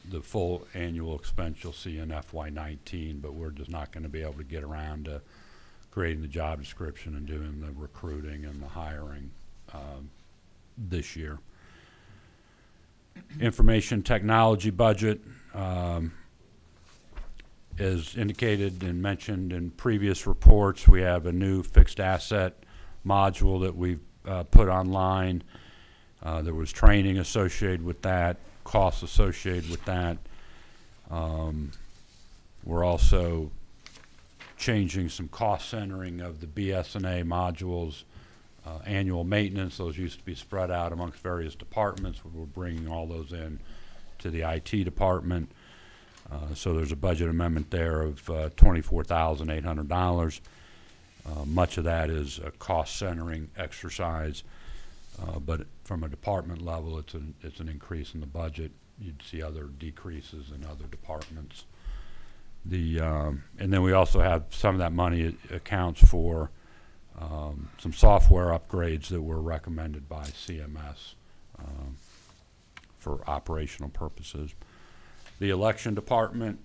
The full annual expense you'll see in FY19, but we're just not going to be able to get around to creating the job description and doing the recruiting and the hiring this year. Information technology budget, as indicated and mentioned in previous reports, we have a new fixed asset module that we've put online. There was training associated with that, costs associated with that. We're also changing some cost centering of the BS&A modules, annual maintenance. Those used to be spread out amongst various departments. We're bringing all those in to the IT department. So there's a budget amendment there of $24,800. Much of that is a cost centering exercise, but from a department level, it's an increase in the budget. You'd see other decreases in other departments. And then we also have some of that money accounts for some software upgrades that were recommended by CMS for operational purposes. The election department,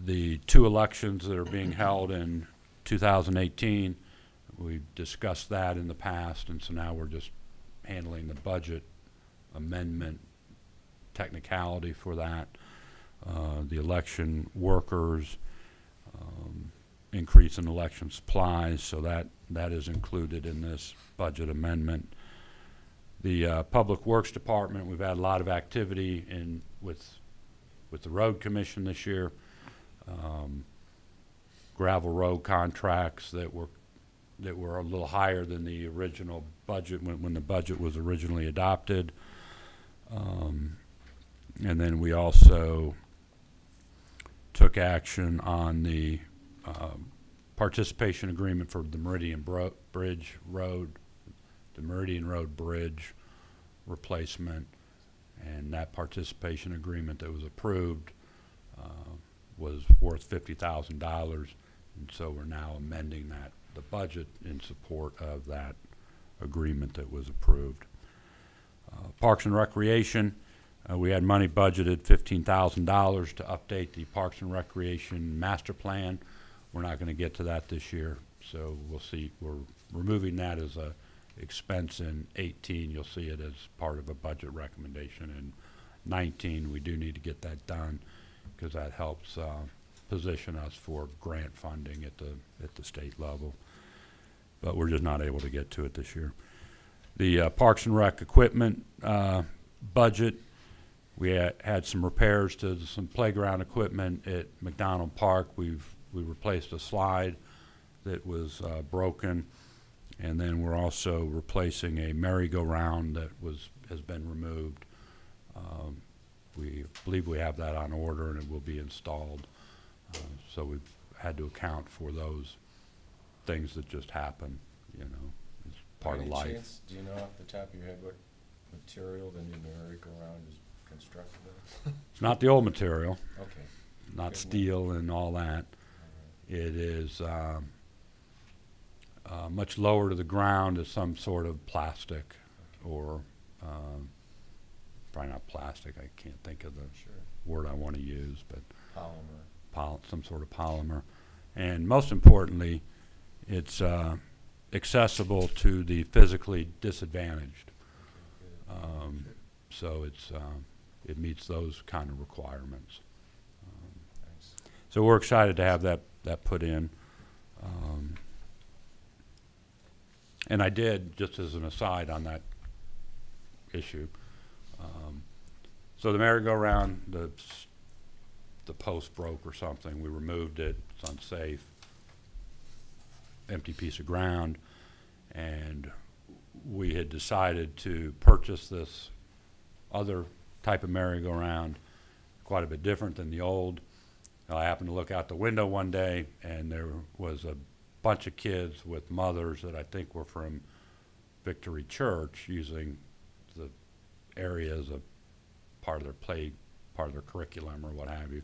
the 2 elections that are being held in 2018, we've discussed that in the past, and so now we're just handling the budget amendment technicality for that. The election workers, increase in election supplies, so that is included in this budget amendment. The Public Works Department, we've had a lot of activity with the Road Commission this year. Gravel road contracts that were a little higher than the original budget when the budget was originally adopted. And then we also took action on the participation agreement for the Meridian Road Bridge replacement, and that participation agreement that was approved was worth $50,000, and so we're now amending the budget in support of that agreement that was approved. Parks and Recreation, we had money budgeted $15,000 to update the Parks and Recreation master plan. We're not going to get to that this year, so we'll see. We're removing that as a expense in 18. You'll see it as part of a budget recommendation in 19. We do need to get that done because that helps position us for grant funding at the state level, but we're just not able to get to it this year. The Parks and Rec equipment budget, we had some repairs to some playground equipment at McDonald Park. We replaced a slide that was broken, and then we're also replacing a merry-go-round that has been removed. We believe we have that on order and it will be installed. So we've had to account for those things that just happen, you know, it's part of life. Chance, do you know off the top of your head what material the new merry-go-round is constructed of? It's not the old material, Okay. not Good steel and all that. It is much lower to the ground as some sort of plastic or probably not plastic. I can't think of the word I want to use, but some sort of polymer. And most importantly, it's accessible to the physically disadvantaged. So it meets those kind of requirements. So we're excited to have that put in. And I did, just as an aside on that issue, so the merry-go-round, the the post broke or something. We removed it. It's unsafe. Empty piece of ground. And we had decided to purchase this other type of merry-go-round, quite a bit different than the old. I happened to look out the window one day, and there was a bunch of kids with mothers that I think were from Victory Church using the area as a part of their play, part of their curriculum or what have you.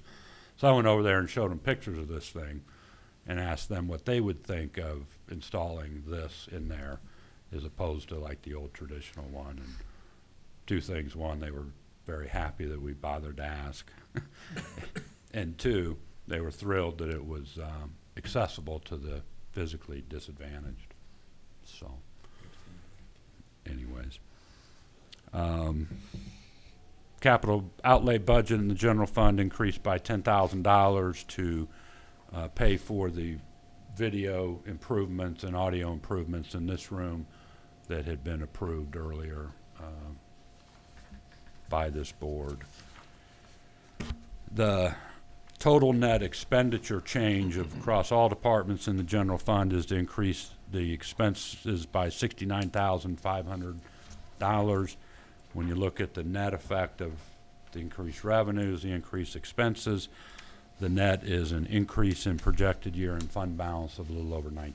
So I went over there and showed them pictures of this thing and asked them what they would think of installing this in there as opposed to like the old traditional one. And two things: one, they were very happy that we bothered to ask. And two, they were thrilled that it was accessible to the physically disadvantaged. So anyways, capital outlay budget in the general fund increased by $10,000 to pay for the video improvements and audio improvements in this room that had been approved earlier by this board. The total net expenditure change across all departments in the general fund is to increase the expenses by $69,500. When you look at the net effect of the increased revenues, the increased expenses, the net is an increase in projected year-end fund balance of a little over $19,000.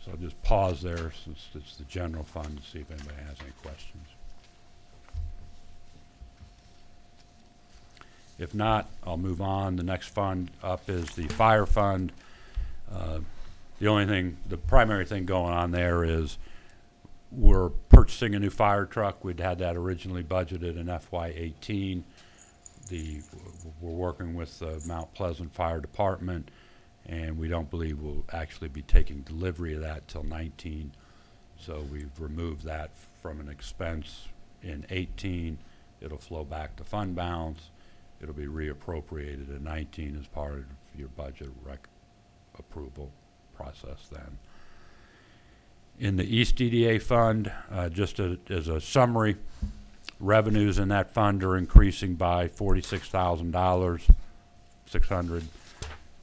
So I'll just pause there since it's the general fund to see if anybody has any questions. If not, I'll move on. The next fund up is the fire fund. The primary thing going on there is we're purchasing a new fire truck. We'd had that originally budgeted in FY18. We're working with the Mount Pleasant Fire Department, and we don't believe we'll actually be taking delivery of that till 19. So we've removed that from an expense in 18. It'll flow back to fund balance. It'll be reappropriated in 19 as part of your budget approval process then. In the East DDA fund, just as a summary, revenues in that fund are increasing by $46,600.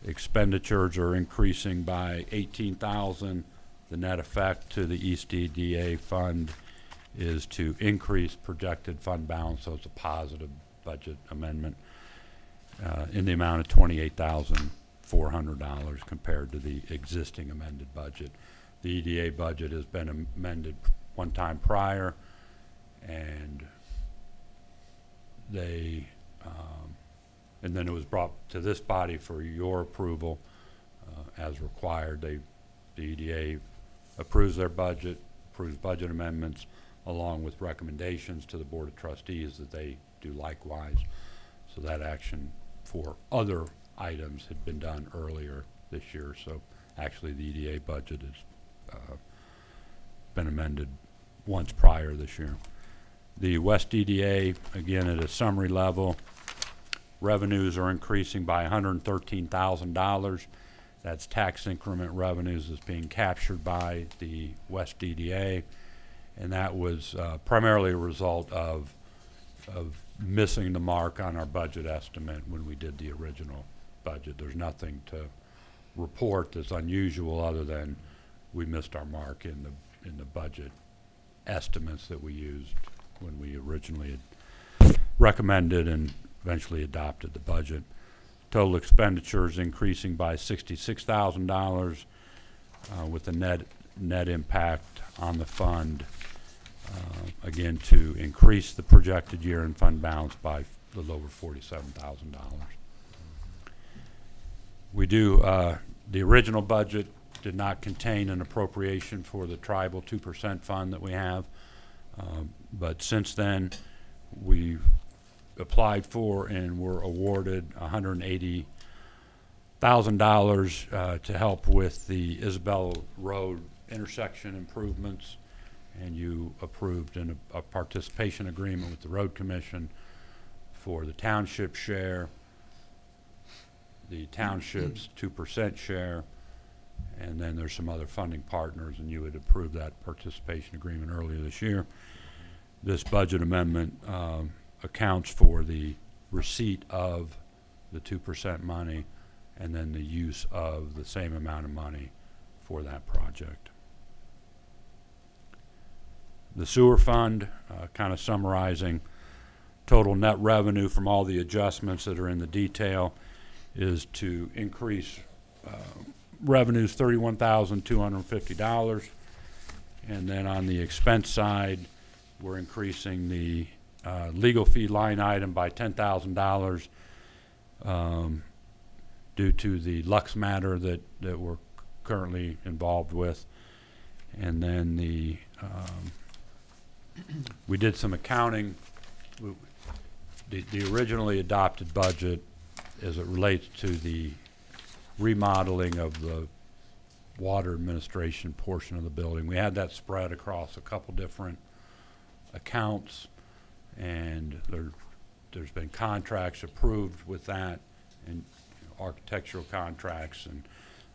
Expenditures are increasing by $18,000. The net effect to the East DDA fund is to increase projected fund balance, so it's a positive budget amendment in the amount of $28,400 compared to the existing amended budget. The EDA budget has been amended one time prior, and and then it was brought to this body for your approval as required. The EDA approves their budget, approves budget amendments, along with recommendations to the Board of Trustees that they do likewise. So that action for other items had been done earlier this year. So actually the EDA budget has been amended once prior this year. The West EDA, again at a summary level, revenues are increasing by $113,000. That's tax increment revenues that's being captured by the West EDA, and that was primarily a result of missing the mark on our budget estimate when we did the original budget. There's nothing to report that's unusual other than we missed our mark in the budget estimates that we used when we originally had recommended and eventually adopted the budget. Total expenditures increasing by $66,000 with the net impact on the fund again to increase the projected year-end fund balance by a little over $47,000. We do the original budget did not contain an appropriation for the tribal 2% fund that we have, but since then we applied for and were awarded $180,000 to help with the Isabella Road intersection improvements, and you approved a participation agreement with the Road Commission for the township share, the township's 2% share, and then there's some other funding partners, and you had approved that participation agreement earlier this year. This budget amendment accounts for the receipt of the 2% money and then the use of the same amount of money for that project. The sewer fund, kind of summarizing, total net revenue from all the adjustments that are in the detail is to increase revenues $31,250. And then on the expense side, we're increasing the legal fee line item by $10,000 due to the Lux matter that we're currently involved with. And then we did some accounting. The originally adopted budget, as it relates to the remodeling of the water administration portion of the building, we had that spread across a couple different accounts, and there's been contracts approved with that, and architectural contracts, and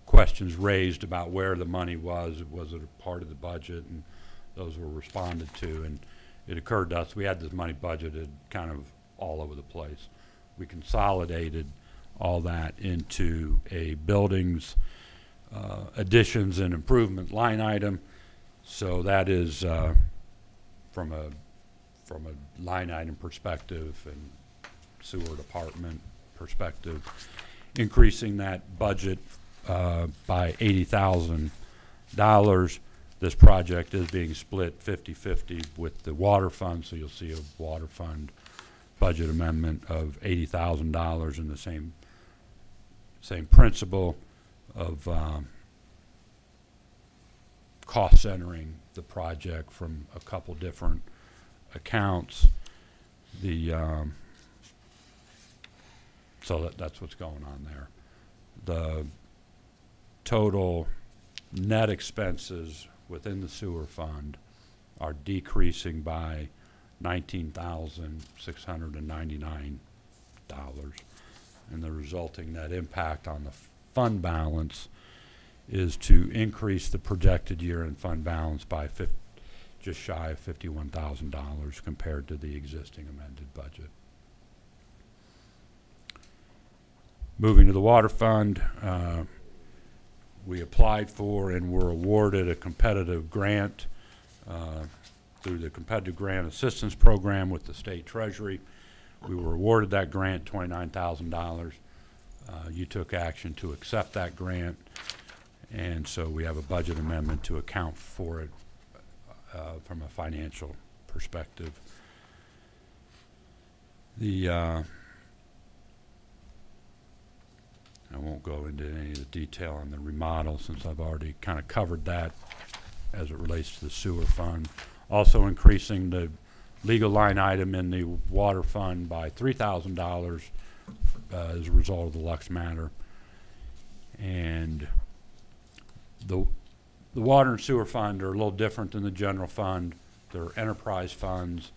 questions raised about where the money was it a part of the budget, and those were responded to. And it occurred to us we had this money budgeted kind of all over the place. We consolidated all that into a buildings additions and improvement line item. So that is from a line item perspective and sewer department perspective, increasing that budget by $80,000. This project is being split 50-50 with the water fund, so you'll see a water fund budget amendment of $80,000 in the same principle of cost centering the project from a couple different accounts. So that's what's going on there. The total net expenses within the sewer fund are decreasing by $19,699, and the resulting net impact on the fund balance is to increase the projected year-end fund balance by just shy of $51,000 compared to the existing amended budget. Moving to the water fund, we applied for and were awarded a competitive grant through the Competitive Grant Assistance Program with the State Treasury. We were awarded that grant, $29,000. You took action to accept that grant, and so we have a budget amendment to account for it from a financial perspective. I won't go into any of the detail on the remodel since I've already kind of covered that as it relates to the sewer fund. Also increasing the legal line item in the water fund by $3,000 as a result of the Lux matter. And the water and sewer fund are a little different than the general fund. They're enterprise funds,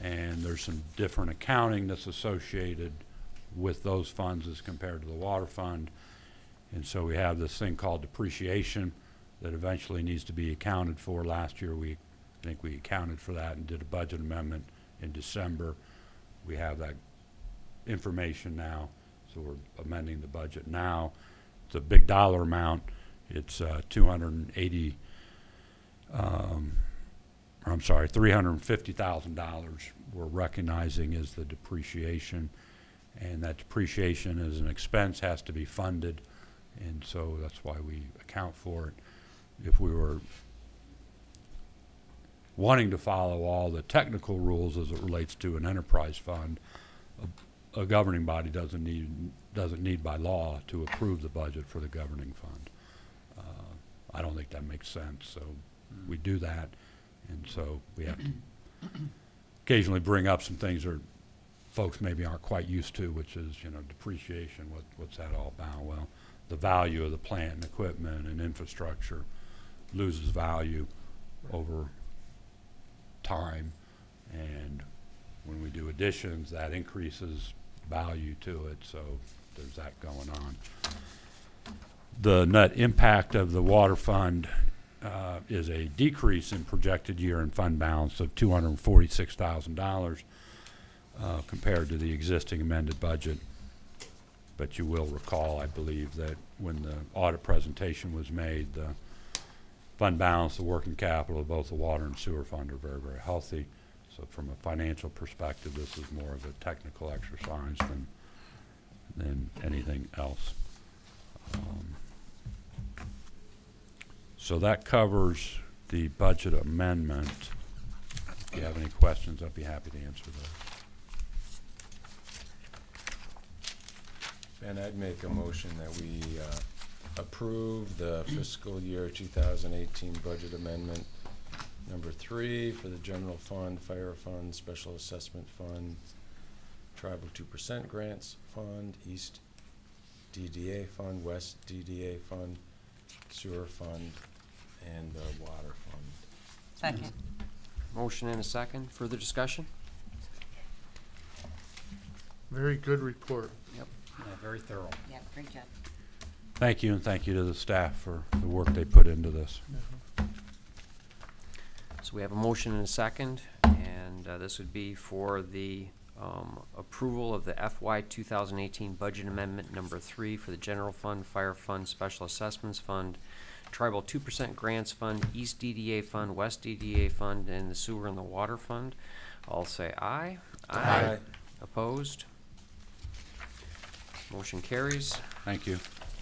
and there's some different accounting that's associated with those funds as compared to the water fund. And so we have this thing called depreciation that eventually needs to be accounted for. Last year I think we accounted for that and did a budget amendment in December. We have that information now, so we're amending the budget now. It's a big dollar amount. It's $350,000 we're recognizing as the depreciation, and that depreciation as an expense has to be funded, and so that's why we account for it. If we were wanting to follow all the technical rules as it relates to an enterprise fund, a governing body doesn't need by law to approve the budget for the governing fund. I don't think that makes sense, so we do that, and so we have to occasionally bring up some things that folks maybe aren't quite used to, which is, depreciation. What's that all about? Well, the value of the plant and equipment and infrastructure loses value over time, and when we do additions, that increases value to it, so there's that going on. The net impact of the water fund is a decrease in projected year-end fund balance of $246,000. compared to the existing amended budget. But you will recall, I believe, that when the audit presentation was made, the fund balance, the working capital of both the water and sewer fund are very, very healthy. So from a financial perspective, this is more of a technical exercise than anything else. So that covers the budget amendment. If you have any questions, I'd be happy to answer those. Ben, I'd make a motion that we approve the fiscal year 2018 budget amendment number 3 for the general fund, fire fund, special assessment fund, tribal 2% grants fund, east DDA fund, west DDA fund, sewer fund, and the water fund. Second. Motion and a second. Further discussion? Very good report. Yep. Yeah, very thorough. Yeah, great job. Thank you, and thank you to the staff for the work they put into this. So we have a motion and a second, and this would be for the approval of the FY 2018 budget amendment number 3 for the general fund, fire fund, special assessments fund, tribal 2% grants fund, east DDA fund, west DDA fund, and the sewer and the water fund. All say aye. Aye. Opposed? Motion carries. Thank you.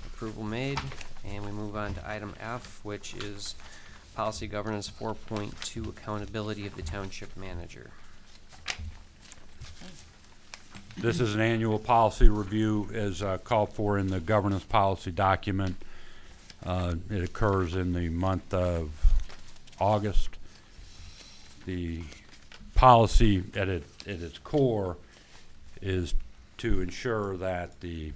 Approval made. And we move on to item F, which is Policy Governance 4.2, Accountability of the Township Manager. This is an annual policy review as called for in the governance policy document. It occurs in the month of August. The policy at its core is to ensure that the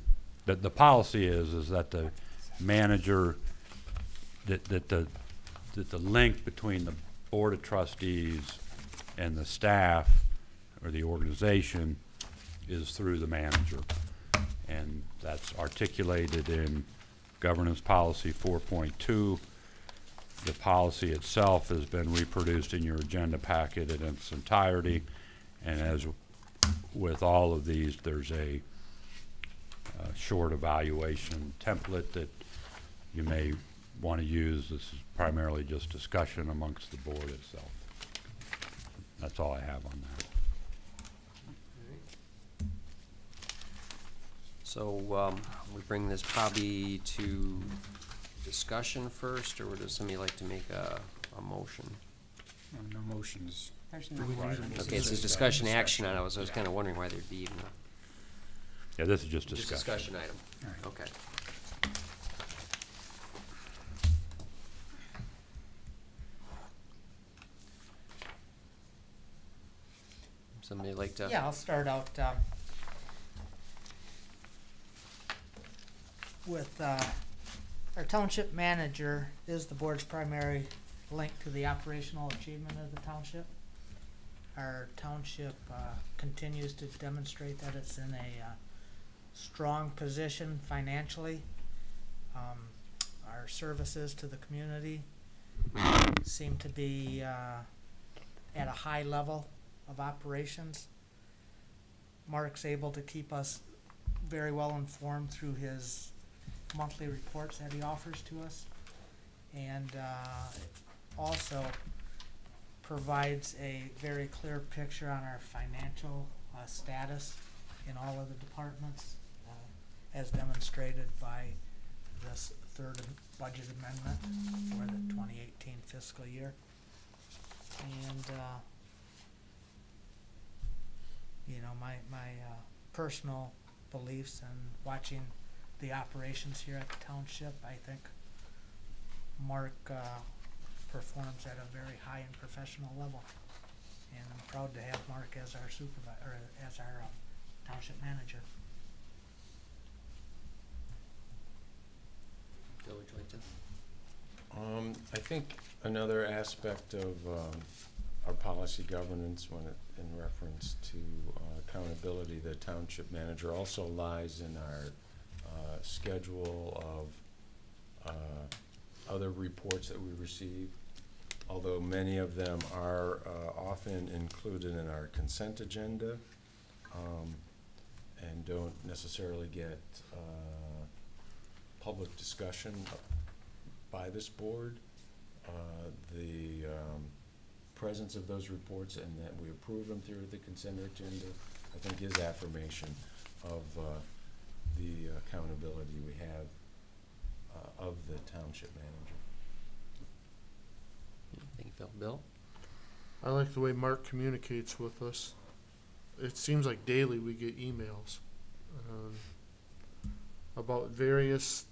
policy is that the manager, that the link between the Board of Trustees and the staff or the organization is through the manager. And that's articulated in Governance Policy 4.2. The policy itself has been reproduced in your agenda packet in its entirety. And as with all of these, there's a short evaluation template that you may want to use. This is primarily just discussion amongst the board itself. That's all I have on that. So we bring this probably to discussion first, or does somebody like to make a motion? No motions. There's no Okay, it says discussion action on it. I was kind of wondering why there'd be even Yeah, this is just just discussion. discussion item. All right. Okay. Somebody like to? Yeah, I'll start out with our township manager is the board's primary link to the operational achievement of the township. Our township continues to demonstrate that it's in a strong position financially. Our services to the community seem to be at a high level of operations. Mark's able to keep us very well informed through his monthly reports that he offers to us, and also provides a very clear picture on our financial status in all of the departments, as demonstrated by this third budget amendment for the 2018 fiscal year. And you know, my personal beliefs and watching the operations here at the township, I think Mark performs at a very high and professional level, and I'm proud to have Mark as our supervisor, or as our township manager. Bill, would you like to? I think another aspect of our policy governance, in reference to accountability, the township manager also lies in our schedule of other reports that we receive, although many of them are often included in our consent agenda. and don't necessarily get public discussion by this board. The presence of those reports and that we approve them through the consent agenda, I think is affirmation of the accountability we have of the township manager. Thank you, Phil. Bill? I like the way Mark communicates with us. It seems like daily we get emails about various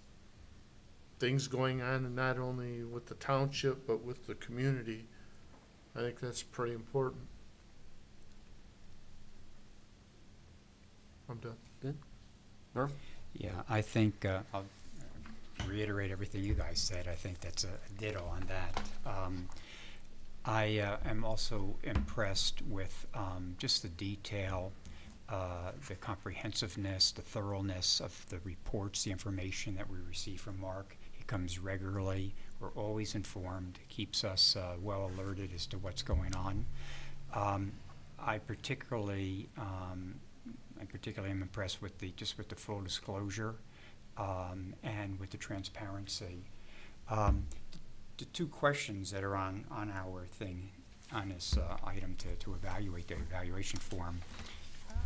things going on, and not only with the township but with the community. I think that's pretty important. I'm done. Good. Norm? Yeah, I think, I'll reiterate everything you guys said. I think that's a ditto on that. I am also impressed with just the detail, the comprehensiveness, the thoroughness of the reports, the information that we receive from Mark. He comes regularly. We're always informed. It keeps us well alerted as to what's going on. I particularly am impressed with the full disclosure and with the transparency. The two questions that are on our thing, on this item to evaluate, the evaluation form,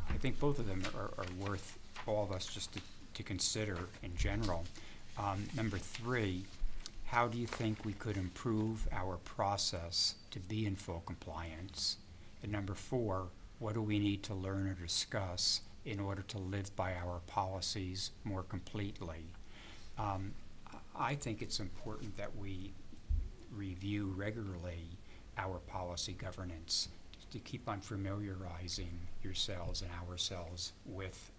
I think both of them are worth all of us just to consider in general. Number 3, how do you think we could improve our process to be in full compliance? And number 4, what do we need to learn or discuss in order to live by our policies more completely? I think it's important that we review regularly our policy governance to keep on familiarizing yourselves and ourselves with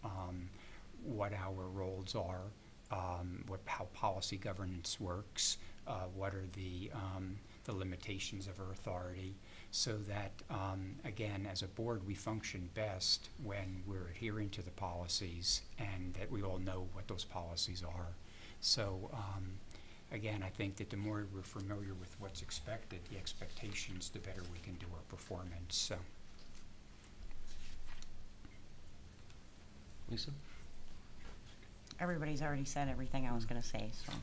what our roles are, how policy governance works, what are the limitations of our authority, so that, again, as a board, we function best when we're adhering to the policies and that we all know what those policies are. So, again, I think that the more we're familiar with what's expected, the expectations, the better we can do our performance. So, Lisa? Everybody's already said everything I was gonna say, so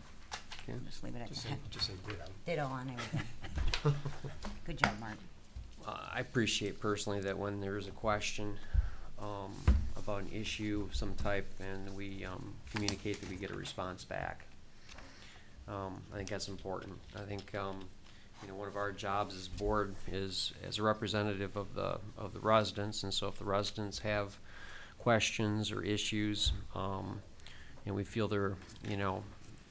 Okay. I'll just leave it at just that. say ditto. Ditto on everything. Good job, Mark. I appreciate personally that when there is a question about an issue of some type and we communicate that we get a response back. I think that's important. I think one of our jobs as board is as a representative of the residents, and so if the residents have questions or issues and we feel they're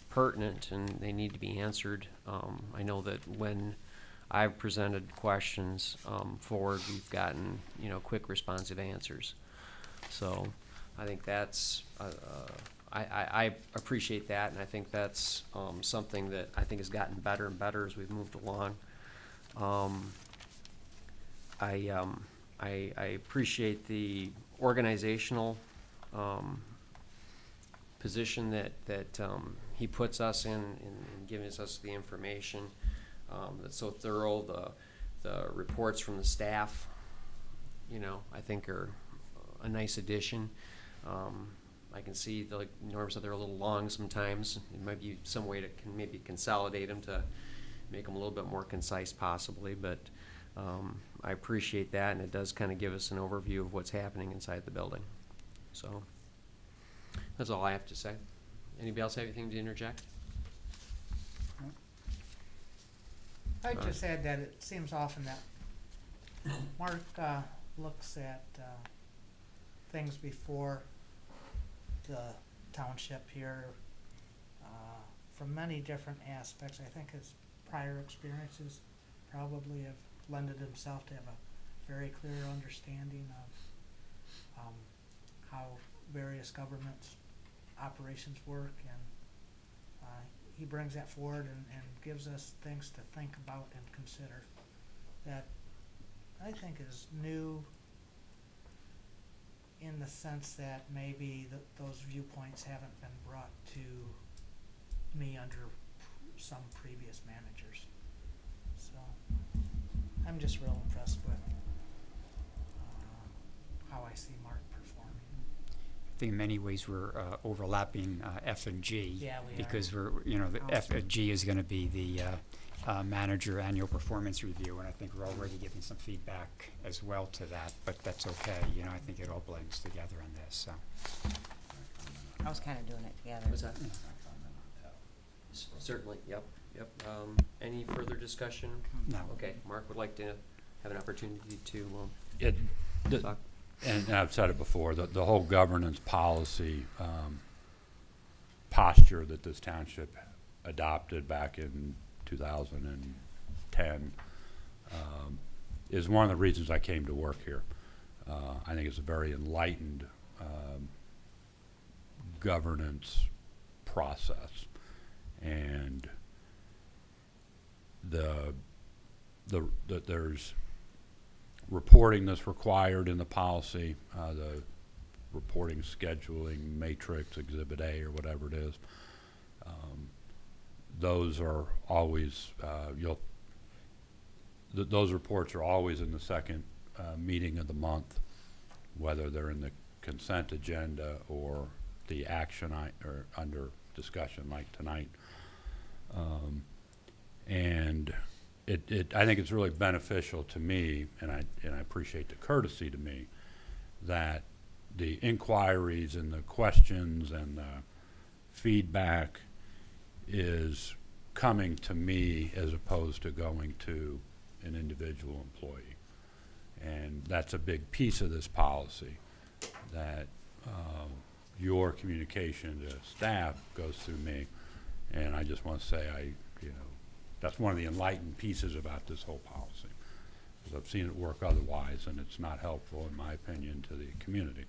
pertinent and they need to be answered, I know that when I've presented questions forward, we've gotten quick responsive answers. So I think that's I appreciate that, and I think that's something that I think has gotten better and better as we've moved along. I appreciate the organizational position that he puts us in giving us the information that's so thorough. The reports from the staff, I think are a nice addition. I can see, like Norm said, they're a little long sometimes. It might be some way to maybe consolidate them to make them a little bit more concise possibly, but I appreciate that, and it does kind of give us an overview of what's happening inside the building. So that's all I have to say. Anybody else have anything to interject? I'd just add that it seems often that Mark looks at things before the township here from many different aspects. I think his prior experiences probably have lended himself to have a very clear understanding of how various governments operations work, and he brings that forward and gives us things to think about and consider that I think is new in the sense that maybe those viewpoints haven't been brought to me under some previous managers. So I'm just real impressed with how I see Mark think in many ways we're overlapping F and G. Yeah, we are. Because we're, you know, the G is going to be the manager annual performance review, and I think we're already giving some feedback as well to that, but that's okay. You know, I think it all blends together on this, so. I was kinda doing it together. What's that? Certainly, yep. Any further discussion? No. Okay, Mark would like to have an opportunity to talk. And I've said it before, the whole governance policy posture that this township adopted back in 2010 is one of the reasons I came to work here. I think it's a very enlightened governance process, and there's reporting that's required in the policy, the reporting scheduling matrix, Exhibit A or whatever it is. Those are always, those reports are always in the second meeting of the month, whether they're in the consent agenda or the action or under discussion like tonight. And I think it's really beneficial to me, and I appreciate the courtesy to me, that the inquiries and the questions and the feedback is coming to me as opposed to going to an individual employee. And that's a big piece of this policy, that your communication to staff goes through me. And I just want to say, that's one of the enlightened pieces about this whole policy, because I've seen it work otherwise, and it's not helpful, in my opinion, to the community.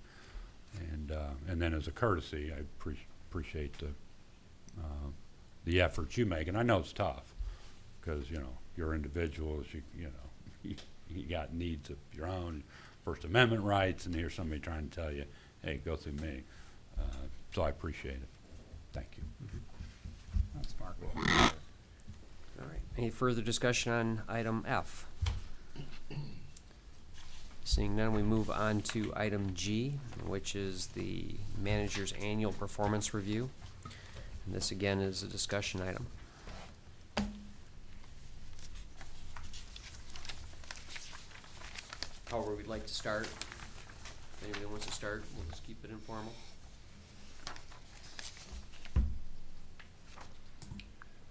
And then as a courtesy, I appreciate the efforts you make, and I know it's tough, because you're individuals, you got needs of your own, First Amendment rights, and here's somebody trying to tell you, hey, go through me. So I appreciate it. Thank you. Thanks, Mark. All right. Any further discussion on item F? Seeing none, we move on to item G, which is the manager's annual performance review. And this again is a discussion item. However we'd like to start. If anybody wants to start, we'll just keep it informal.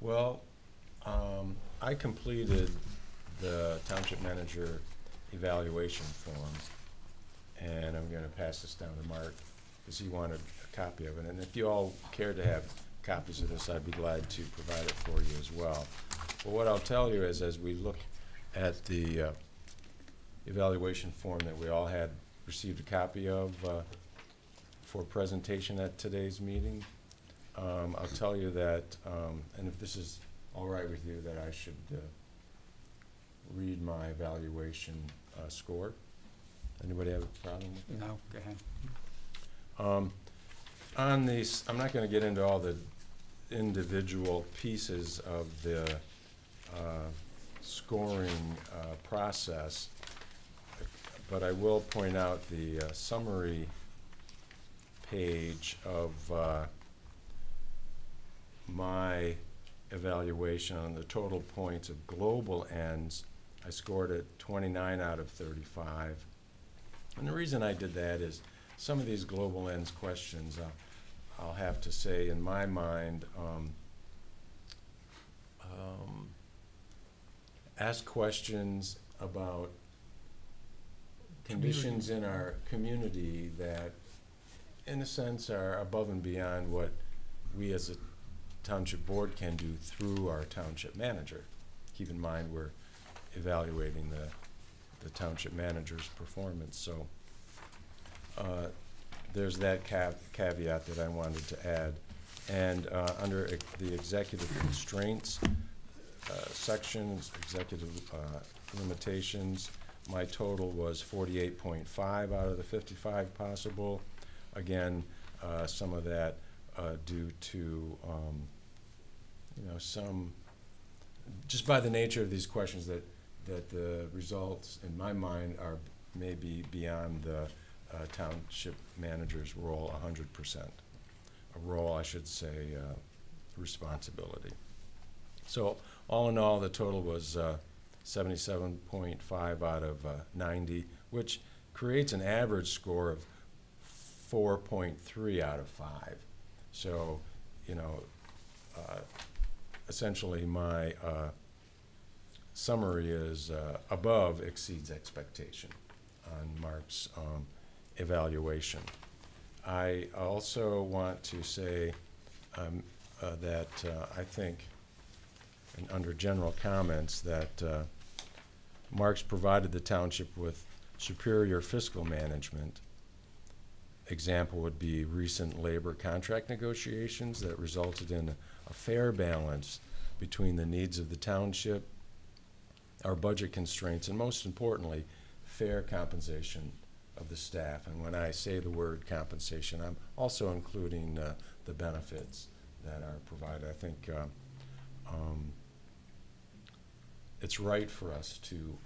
Well, I completed the township manager evaluation form, and I'm going to pass this down to Mark because he wanted a copy of it. And if you all care to have copies of this, I'd be glad to provide it for you as well. But what I'll tell you is, as we look at the evaluation form that we all had received a copy of for presentation at today's meeting, I'll tell you that, and if this is all right with you, that I should read my evaluation score. Anybody have a problem with that? No, go ahead. On these, I'm not going to get into all the individual pieces of the scoring process, but I will point out the summary page of my evaluation on the total points of global ends. I scored at 29 out of 35. And the reason I did that is some of these global ends questions, I'll have to say, in my mind, ask questions about conditions in our community that, in a sense, are above and beyond what we as a township board can do through our township manager. Keep in mind, we're evaluating the township manager's performance. So there's that caveat that I wanted to add. And under the executive constraints sections, executive limitations, my total was 48.5 out of the 55 possible. Again, some of that due to some, just by the nature of these questions, that the results in my mind are maybe beyond the township manager's role 100%. A role, I should say, responsibility. So all in all, the total was 77.5 out of 90, which creates an average score of 4.3 out of 5. So, you know, essentially my summary is above exceeds expectation on Mark's evaluation. I also want to say that I think, and under general comments, that Mark's provided the township with superior fiscal management. Example would be recent labor contract negotiations that resulted in a fair balance between the needs of the township, our budget constraints, and most importantly, fair compensation of the staff. And when I say the word compensation, I'm also including the benefits that are provided. I think it's right for us to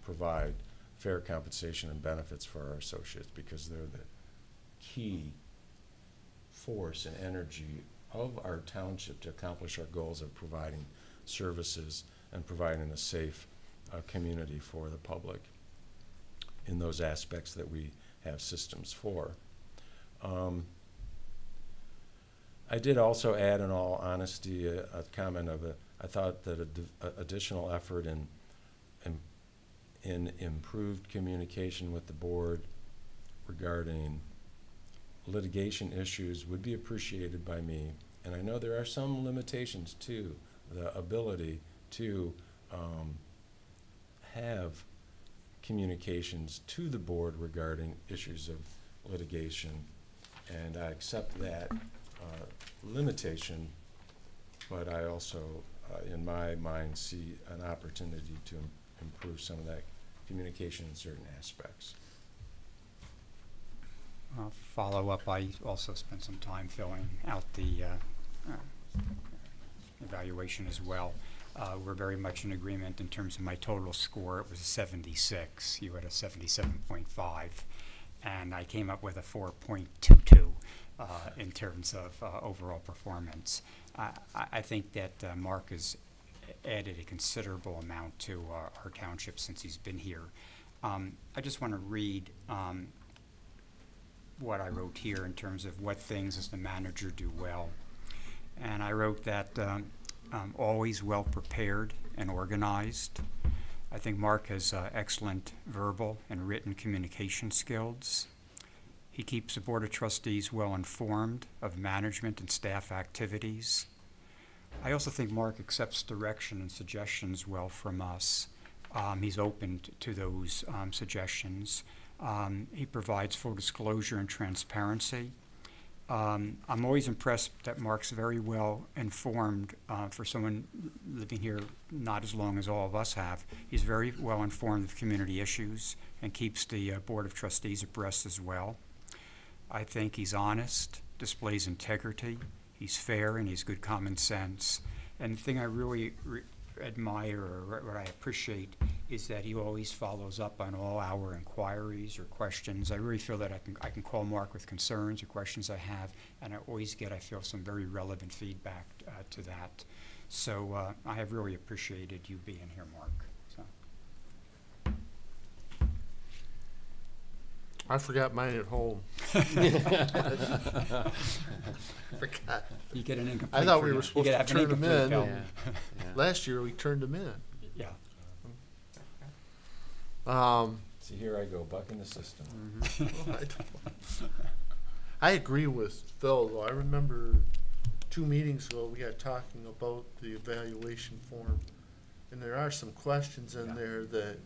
provide fair compensation and benefits for our associates, because they're the key force and energy of our township to accomplish our goals of providing services and providing a safe community for the public in those aspects that we have systems for. I did also add, in all honesty, a comment of I thought that additional effort in improved communication with the board regarding litigation issues would be appreciated by me. And I know there are some limitations to the ability to have communications to the board regarding issues of litigation, and I accept that limitation, but I also, in my mind, see an opportunity to improve some of that communication in certain aspects. Follow up, I also spent some time filling out the evaluation as well. We're very much in agreement in terms of my total score. It was a 76. You had a 77.5. And I came up with a 4.22 in terms of overall performance. I think that Mark has added a considerable amount to our township since he's been here. I just want to read what I wrote here in terms of what things does the manager do well. And I wrote that always well prepared and organized. I think Mark has excellent verbal and written communication skills. He keeps the Board of Trustees well informed of management and staff activities. I also think Mark accepts direction and suggestions well from us. He's open to those suggestions. He provides full disclosure and transparency. I'm always impressed that Mark's very well informed for someone living here not as long as all of us have. He's very well informed of community issues and keeps the Board of Trustees abreast as well. I think he's honest, displays integrity, he's fair, and he's good common sense. And the thing I really admire, or what I appreciate, is that he always follows up on all our inquiries or questions. I really feel that I can call Mark with concerns or questions I have, and I always get, I feel, some very relevant feedback to that. So I have really appreciated you being here, Mark. So. I forgot mine at home. Forgot. You get an incomplete. I thought we were supposed to turn them in. Yeah. Last year we turned them in. Yeah. See, here I go, bucking the system. I agree with Phil, though. I remember 2 meetings ago we got talking about the evaluation form, and there are some questions in there that,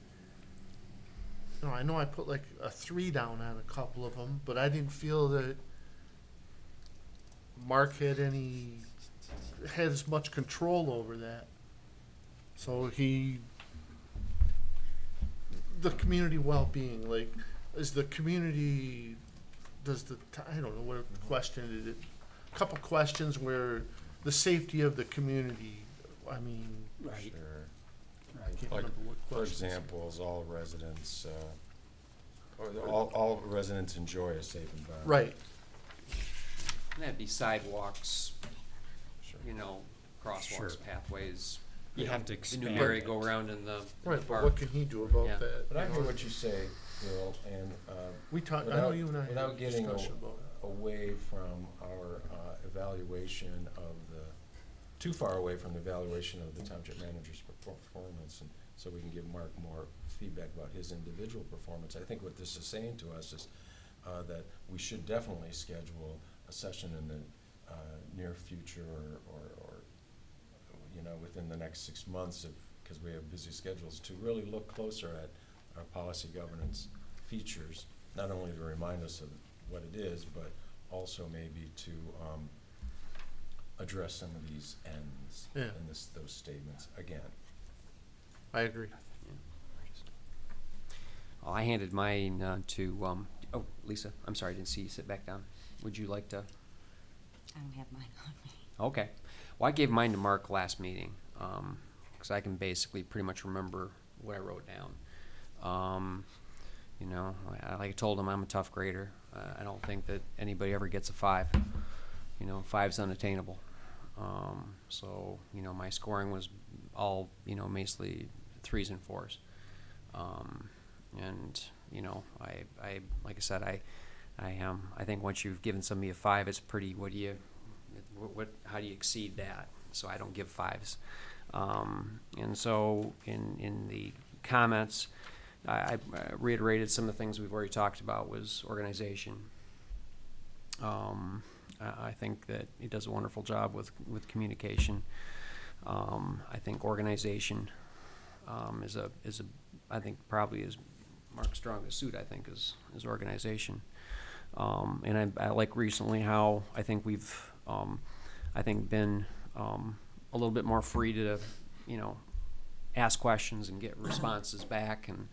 you know, I know I put like a 3 down on a couple of them, but I didn't feel that Mark had as much control over that. So the community well-being, like, is the community, I don't know what question it is, a couple questions where the safety of the community, I mean. Right. Sure. Right. Can't Like, remember what for questions. example, is all residents, or all residents enjoy a safe environment. Right. And that'd be sidewalks, Sure. you know, crosswalks, Sure. pathways. You have to The expand. new merry-go-round in the Right, but park. what can he do about Yeah. that? But I you hear know? what you say, Bill, and We talked, I know you and I had without a getting discussion about it. away from our evaluation of the, too far away from the evaluation of the township manager's performance, and so we can give Mark more feedback about his individual performance. I think what this is saying to us is that we should definitely schedule a session in the near future or you know, within the next 6 months, because we have busy schedules, to really look closer at our policy governance features, not only to remind us of what it is, but also maybe to address some of these ends Yeah. in those statements again. I agree. Oh, I handed mine to, oh, Lisa, I'm sorry, I didn't see you sit back down. Would you like to? I don't have mine on me. Okay. Well, I gave mine to Mark last meeting, because I can basically pretty much remember what I wrote down. You know, like I told him, I'm a tough grader. I don't think that anybody ever gets a 5. You know, 5's unattainable. So, you know, my scoring was all, you know, basically 3s and 4s. And, you know, I like I said, I think once you've given somebody a 5, it's pretty, how do you exceed that? So I don't give 5s. And so in the comments, I reiterated some of the things we've already talked about was organization. I think that he does a wonderful job with communication. I think organization is I think probably is Mark's strongest suit. I think is organization. And I like recently how I think we've been a little bit more free to, you know, ask questions and get responses back. And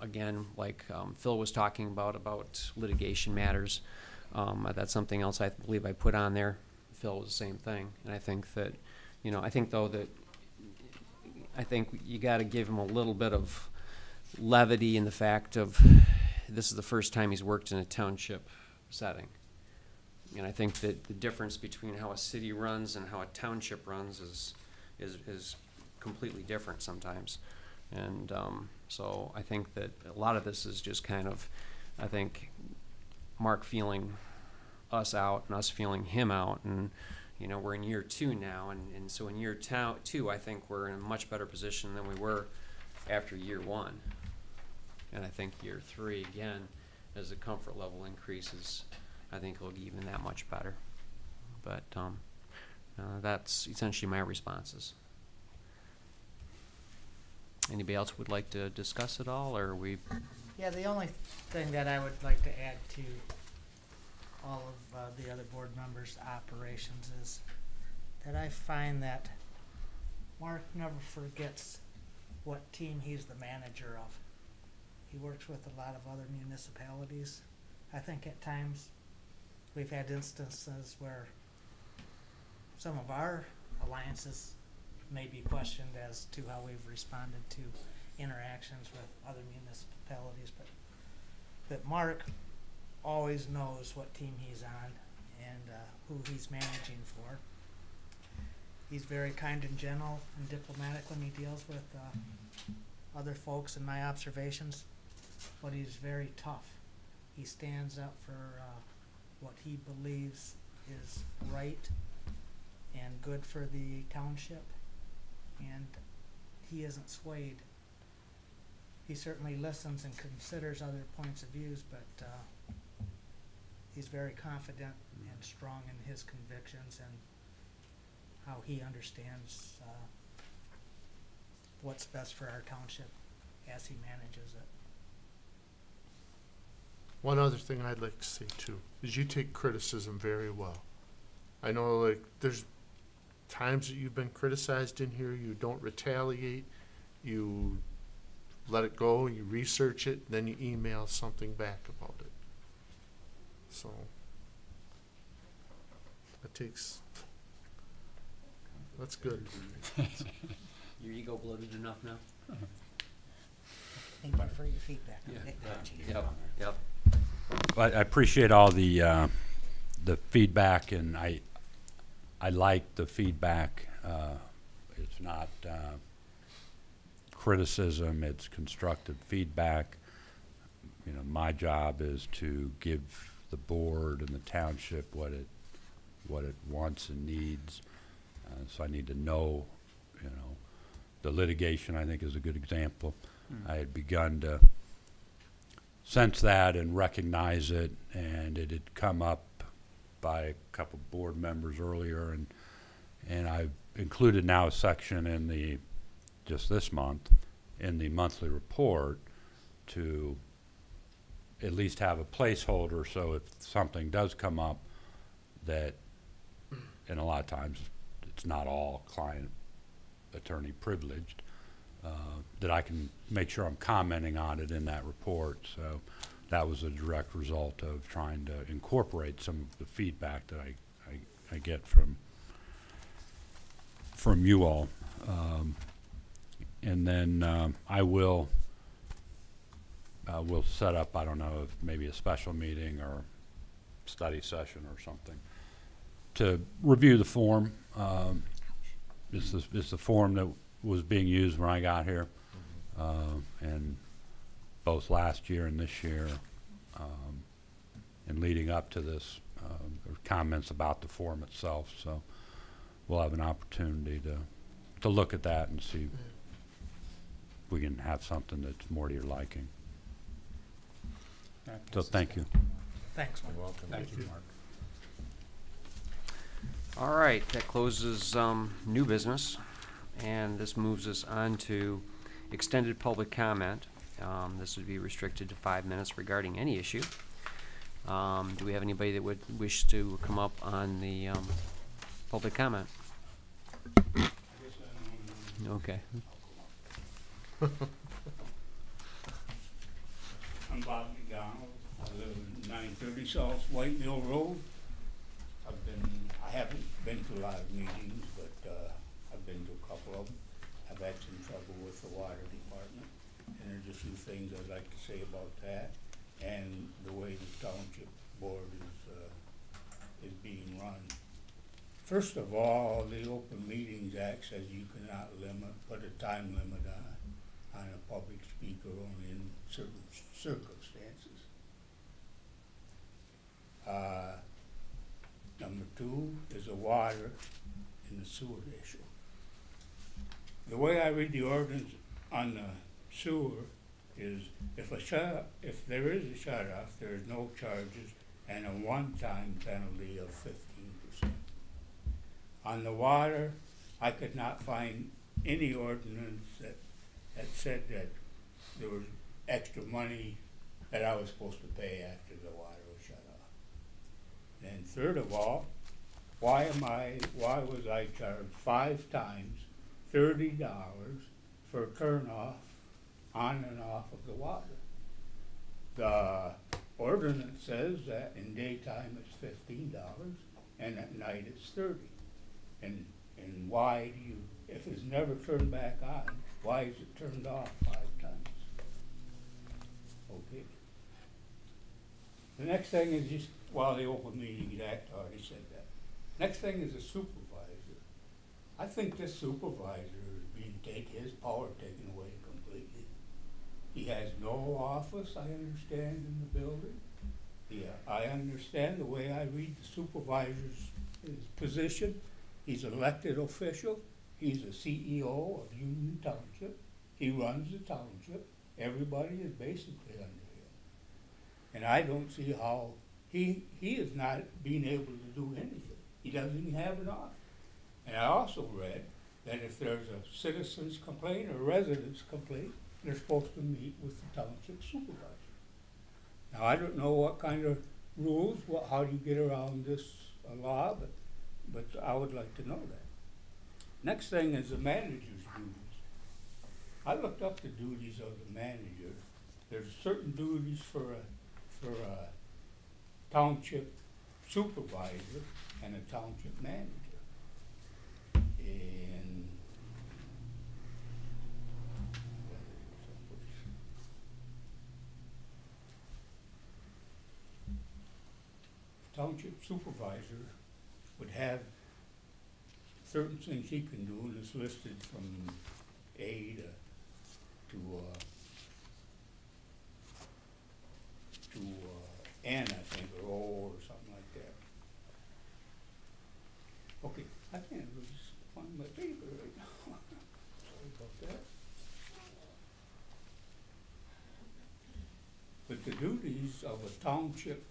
again, like Phil was talking about litigation matters. That's something else I believe I put on there. Phil was the same thing. And I think that, you know, I think you got to give him a little bit of levity in the fact of this is the first time he's worked in a township setting. And I think that the difference between how a city runs and how a township runs is completely different sometimes. And so I think that a lot of this is just kind of, I think, Mark feeling us out and us feeling him out. And, you know, we're in year 2 now. And so in year 2, I think we're in a much better position than we were after year 1. And I think year 3, again, as the comfort level increases, I think it'll be even that much better. But that's essentially my responses. Anybody else would like to discuss it all, or are we? Yeah, the only thing that I would like to add to all of the other board members' operations is that I find that Mark never forgets what team he's the manager of. He works with a lot of other municipalities. I think at times we've had instances where some of our alliances may be questioned as to how we've responded to interactions with other municipalities, but Mark always knows what team he's on and who he's managing for. He's very kind and gentle and diplomatic when he deals with other folks in my observations, but he's very tough. He stands up for what he believes is right and good for the township, and he isn't swayed. He certainly listens and considers other points of views, but he's very confident and strong in his convictions and how he understands what's best for our township as he manages it. One other thing I'd like to say too is you take criticism very well. I know, like, there's times that you've been criticized in here, you don't retaliate, you let it go, you research it, then you email something back about it. So that's good. Your ego bloated enough now? Thank you for your feedback. Yep. But I appreciate all the feedback, and I like the feedback. It's not criticism, it's constructive feedback. You know, my job is to give the board and the township what it wants and needs. So I need to know, you know, the litigation, I think, is a good example. I had begun to sense that and recognize it, and it had come up by a couple board members earlier, and I've included now a section in the, just this month, in the monthly report to at least have a placeholder, so if something does come up that, and a lot of times it's not all client attorney privileged, that I can make sure I'm commenting on it in that report. So that was a direct result of trying to incorporate some of the feedback that I get from you all. And then I will we'll set up, I don't know, if maybe a special meeting or study session or something to review the form. It's the form that was being used when I got here, and both last year and this year, and leading up to this, there were comments about the form itself. So we'll have an opportunity to look at that and see if we can have something that's more to your liking. So thank you. Thanks, Mark. You're welcome. Thank you, Mark. All right, that closes new business, and this moves us on to extended public comment. This would be restricted to 5 minutes regarding any issue. Do we have anybody that would wish to come up on the public comment? Okay. I'm Bob McDonald. I live in 930 South White Mill Road. I haven't been to a lot of meetings, but I've been to a couple of them. I've had some trouble with the water department, and there's a few things I'd like to say about that and the way the township board is being run. First of all, the Open Meetings Act says you cannot put a time limit on a public speaker only in certain circumstances. Number two is the water and the sewer issue. The way I read the ordinance on the sewer is if there is a shut-off, there is no charges and a one-time penalty of 15%. On the water, I could not find any ordinance that said that there was extra money that I was supposed to pay after the water was shut off. And third of all, why was I charged 5 times $30 for a turn off, on and off of the water? The ordinance says that in daytime it's $15 and at night it's $30. And why do you, if it's never turned back on, why is it turned off 5 times? Okay. The next thing is just, well, the Open Meetings Act already said that. Next thing is a supervisor. I think this supervisor is being his power taken away completely. He has no office, I understand, in the building. Yeah, I understand the way I read the supervisor's position. He's an elected official. He's a CEO of Union Township. He runs the township. Everybody is basically under him. And I don't see how he is not being able to do anything. He doesn't even have an office. And I also read that if there's a citizen's complaint or resident's complaint, they're supposed to meet with the township supervisor. Now, I don't know what kind of rules, how do you get around this law, but I would like to know that. Next thing is the manager's duties. I looked up the duties of the manager. There's certain duties for a township supervisor and a township manager. And township supervisor would have certain things he can do, and it's listed from A to N, I think, or O, or something like that. Okay, I can't really find my paper right now. Sorry about that. But the duties of a township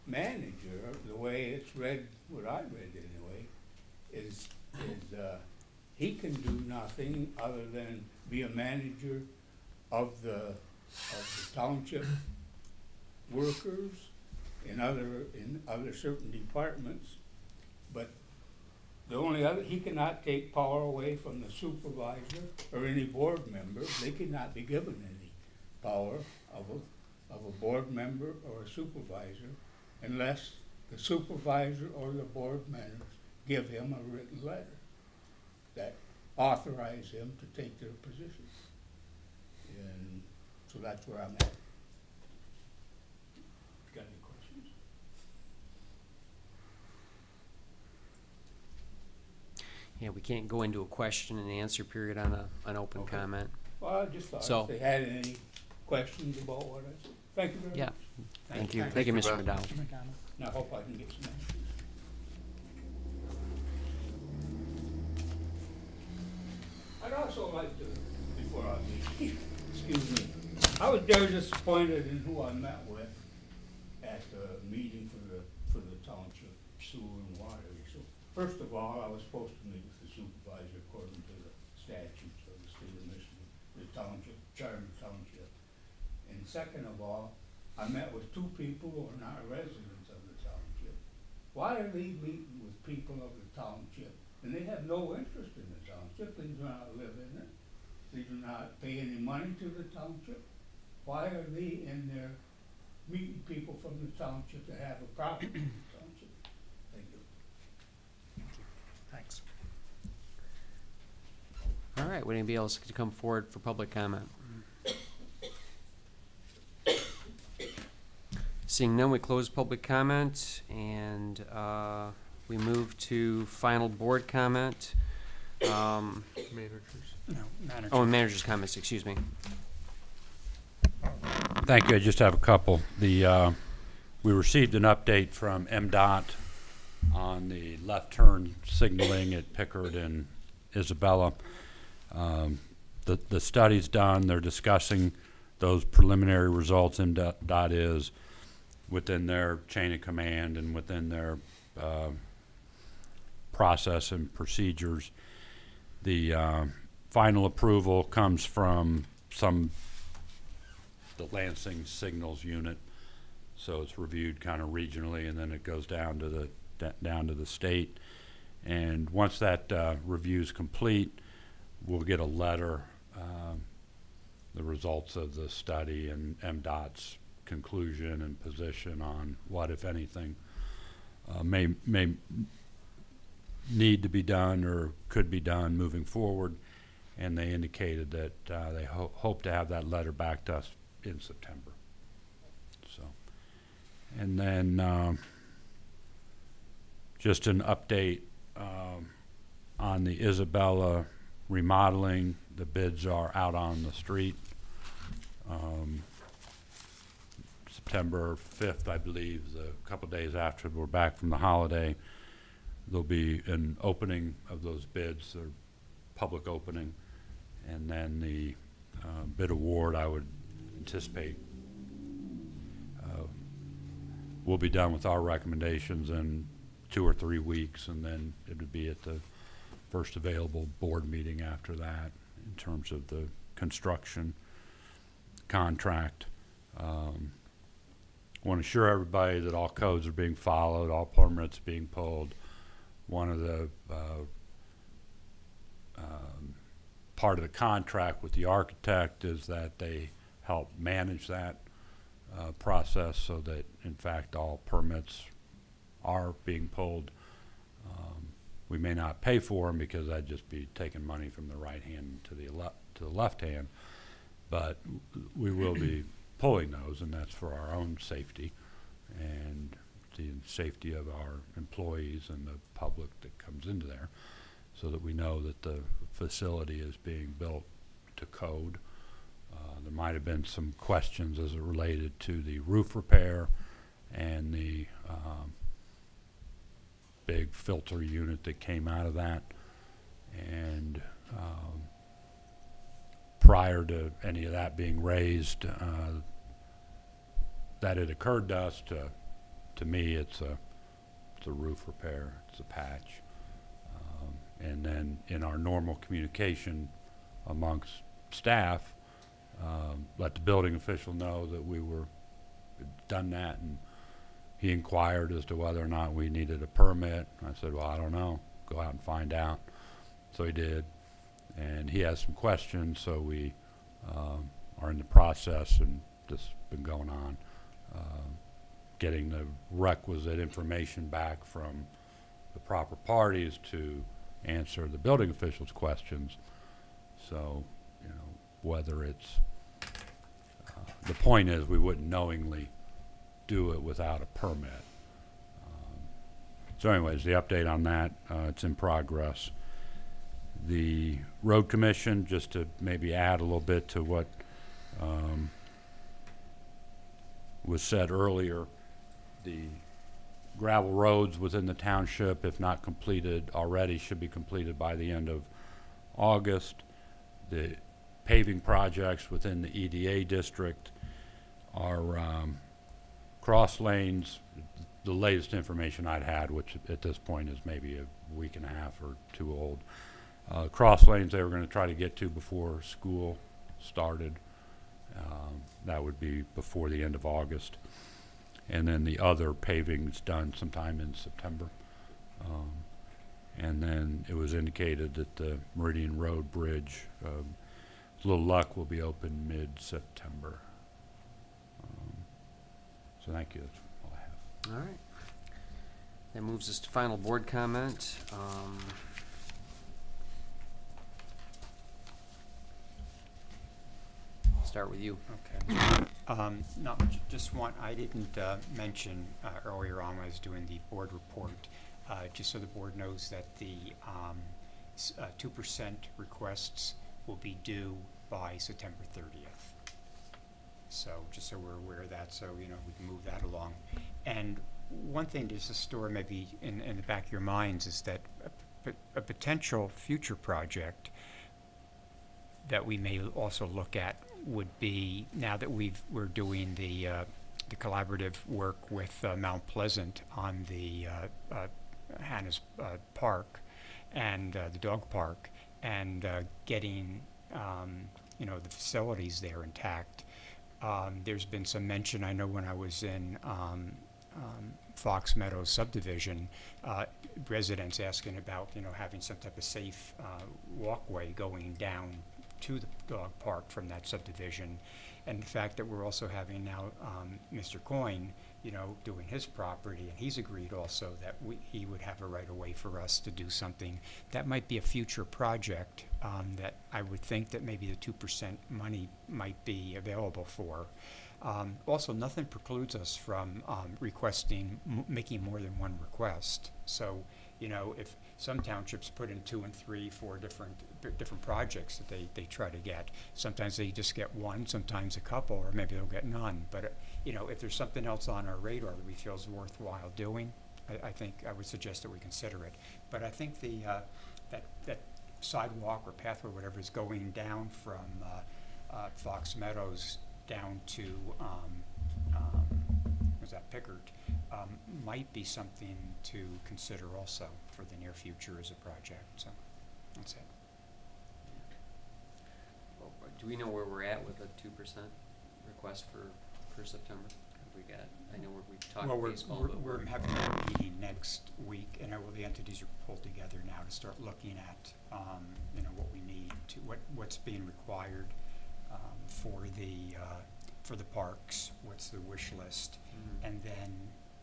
manager, the way it's read, what I read anyway, is he can do nothing other than be a manager of the township workers in other certain departments, but the only other, he cannot take power away from the supervisor or any board member. They cannot be given any power of a board member or a supervisor unless the supervisor or the board members give him a written letter that authorize him to take their positions. And so that's where I'm at. Got any questions? Yeah, we can't go into a question and answer period on an open Okay. comment. Well, I just thought So- if they had any questions about what I said. Thank you very Yeah. much. Thank you. Thank Thank you, you, Mr. Bob. McDowell. And I hope I can get some answers. I'd also like to, before I leave, excuse me, I was very disappointed in who I met with at the meeting for the township sewer and water. So, first of all, I was supposed to meet with the supervisor according to the statutes of the state of Michigan, the township, charter township. And second of all, I met with two people who are not residents of the township. Why are they meeting with people of the township? And they have no interest in the township, they do not live in it, they do not pay any money to the township. Why are they in there meeting people from the township that have a property in the township? Thank you. Thanks. All right, would anybody else like to come forward for public comment? Seeing none, we close public comment, and we move to final board comment. Managers. No, manager. Oh, and manager's comments, excuse me. Thank you. I just have a couple. We received an update from MDOT on the left turn signaling at Pickard and Isabella. The study's done. They're discussing those preliminary results. MDOT is within their chain of command and within their process and procedures. The final approval comes from the Lansing Signals unit, so it's reviewed kind of regionally, and then it goes down to the state. And once that review is complete, we'll get a letter, the results of the study and MDOT's conclusion and position on what, if anything, may need to be done or could be done moving forward. And they indicated that they hope to have that letter back to us in September. So, and then just an update on the Isabella remodeling. The bids are out on the street. September 5th, I believe, a couple days after we're back from the holiday, there'll be an opening of those bids, a public opening, and then the bid award, I would anticipate, we'll be done with our recommendations in 2 or 3 weeks, and then it would be at the first available board meeting after that in terms of the construction contract. Want to assure everybody that all codes are being followed, all permits being pulled. One of the part of the contract with the architect is that they help manage that process so that, in fact, all permits are being pulled. We may not pay for them because that'd just be taking money from the right hand to the left hand, but we will be pulling those, and that's for our own safety and the safety of our employees and the public that comes into there, so that we know that the facility is being built to code. There might have been some questions as it related to the roof repair and the big filter unit that came out of that. And prior to any of that being raised, that had occurred to us. To me, it's a roof repair. It's a patch. And then in our normal communication amongst staff, let the building official know that we were done that, and he inquired as to whether or not we needed a permit. I said, well, I don't know. Go out and find out. So he did, and he has some questions, so we are in the process, and this has been going on, getting the requisite information back from the proper parties to answer the building official's questions. So, you know, whether it's, the point is we wouldn't knowingly do it without a permit. So anyways, the update on that, it's in progress. The road commission, just to maybe add a little bit to what was said earlier, the gravel roads within the township, if not completed already, should be completed by the end of August. The paving projects within the EDA district are cross lanes. The latest information I'd had, which at this point is maybe a week and a half or two old, cross lanes they were going to try to get to before school started. That would be before the end of August. And then the other paving is done sometime in September. And then it was indicated that the Meridian Road Bridge, with a little luck, will be open mid-September. So thank you. That's all I have. All right. That moves us to final board comment. Start with you. Okay. Not much, just one, I didn't mention earlier on when I was doing the board report, just so the board knows that the 2% requests will be due by September 30th. So just so we're aware of that, so you know we can move that along. And one thing just to store maybe in the back of your minds is that a potential future project that we may also look at would be, now that we're doing the collaborative work with Mount Pleasant on the Hannah's Park and the dog park, and getting you know, the facilities there intact. There's been some mention, I know when I was in Fox Meadows subdivision, residents asking about, you know, having some type of safe walkway going down to the dog park from that subdivision. And the fact that we're also having now Mr. Coyne, you know, doing his property, and he's agreed also that he would have a right of way for us to do something. That might be a future project that I would think that maybe the 2% money might be available for. Also, nothing precludes us from requesting, making more than one request. So, you know, if some townships put in 2 and 3, 4 different projects that they try to get, sometimes they just get one, sometimes a couple, or maybe they'll get none. But you know, if there's something else on our radar that we feel is worthwhile doing, I think I would suggest that we consider it. But I think the that sidewalk or pathway, whatever, is going down from Fox Meadows down to was that Pickard, might be something to consider also for the near future as a project. So that's it. Well, do we know where we're at with a 2% request for September? Have we got, I know we've talked baseball, but we're having a meeting next week, and all the entities are pulled together now to start looking at you know, what we need to, what's being required for the parks, what's the wish list, and then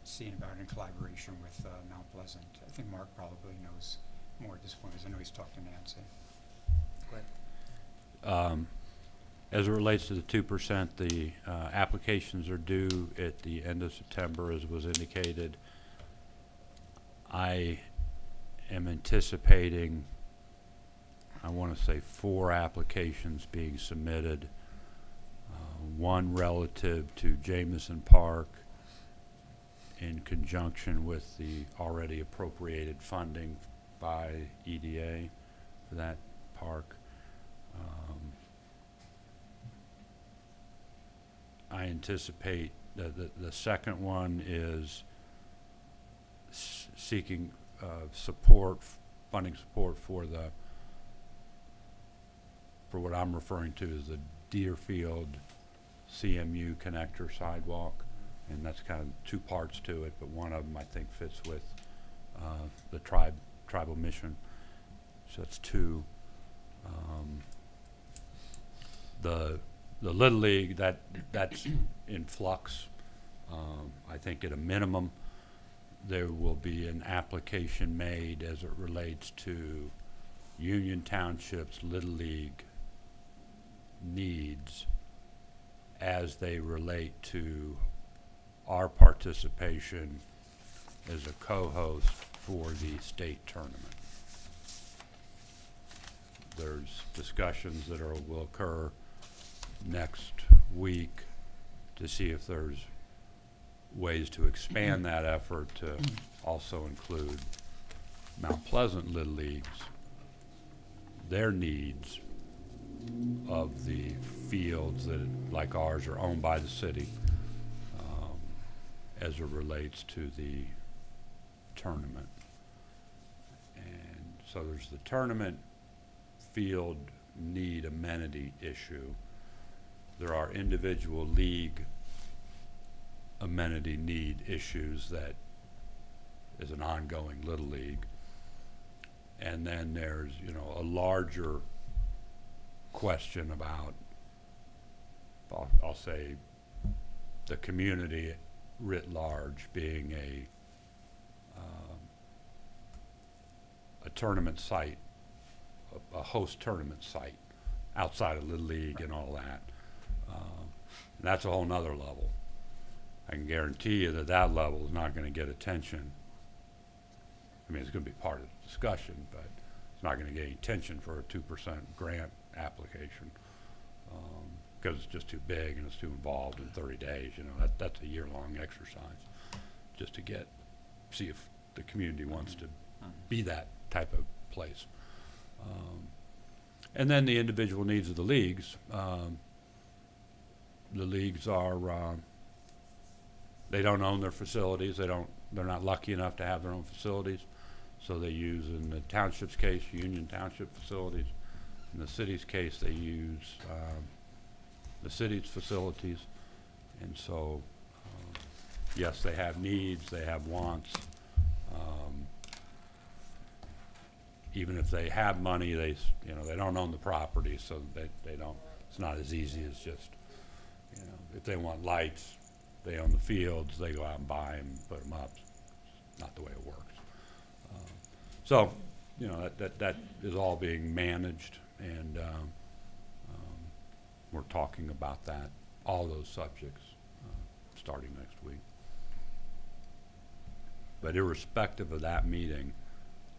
seeing about it in collaboration with Mount Pleasant. I think Mark probably knows more at this point, because I know he's talked to Nancy. go ahead. As it relates to the 2%, the applications are due at the end of September, as was indicated. I am anticipating, I want to say, 4 applications being submitted. One relative to Jamison Park in conjunction with the already appropriated funding by EDA for that park. I anticipate that the second one is seeking funding support for what I'm referring to as the Deerfield CMU connector sidewalk, and that's kind of 2 parts to it, but one of them I think fits with the tribal mission, so that's 2. The Little League, that's in flux. I think at a minimum there will be an application made as it relates to Union Township's Little League needs as they relate to our participation as a co-host for the state tournament. There's discussions that will occur next week to see if there's ways to expand that effort to also include Mount Pleasant Little Leagues, their needs of the fields that, like ours, are owned by the city as it relates to the tournament. And so there's the tournament field need amenity issue. There are individual league amenity need issues that is an ongoing Little League. And then there's, a larger question about, I'll say, the community writ large being a tournament site, a host tournament site outside of Little League and all that. And that's a whole nother level. I can guarantee you that level is not going to get attention. I mean, it's going to be part of the discussion, but it's not going to get any attention for a 2% grant application because it's just too big and it's too involved in 30 days. That's a year-long exercise just to see if the community wants to be that type of place. And then the individual needs of the leagues. The leagues are, they don't own their facilities. They're not lucky enough to have their own facilities. So they use, in the township's case, Union Township facilities. In the city's case, they use the city's facilities. And so, yes, they have needs, they have wants. Even if they have money, they don't own the property, so they don't. It's not as easy as just, if they want lights, they own the fields, they go out and buy them, put them up. It's not the way it works. So, that is all being managed, and we're talking about all those subjects, starting next week. But irrespective of that meeting,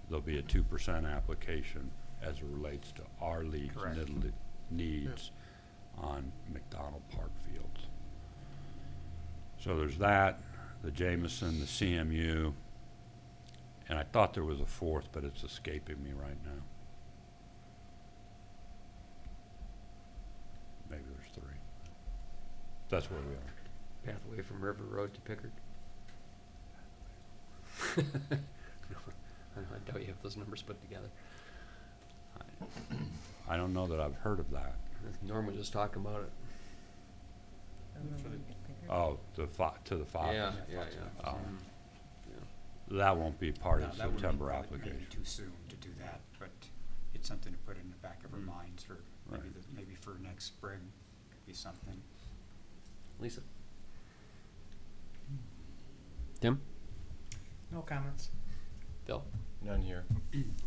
there'll be a 2% application as it relates to our league's needs on McDonald Park fields. So there's that, the Jamison, the CMU, and I thought there was a 4th, but it's escaping me right now. Maybe there's 3. That's where we are. Pathway from River Road to Pickard. I doubt you have those numbers put together. I don't know that I've heard of that. Norm was just talking about it. Oh, to the 5. Yeah. That won't be part of the that would be September probably application. maybe too soon to do that, but it's something to put in the back of our minds for Right. maybe for next spring, could be something. Lisa? Tim? No comments. Bill? None here.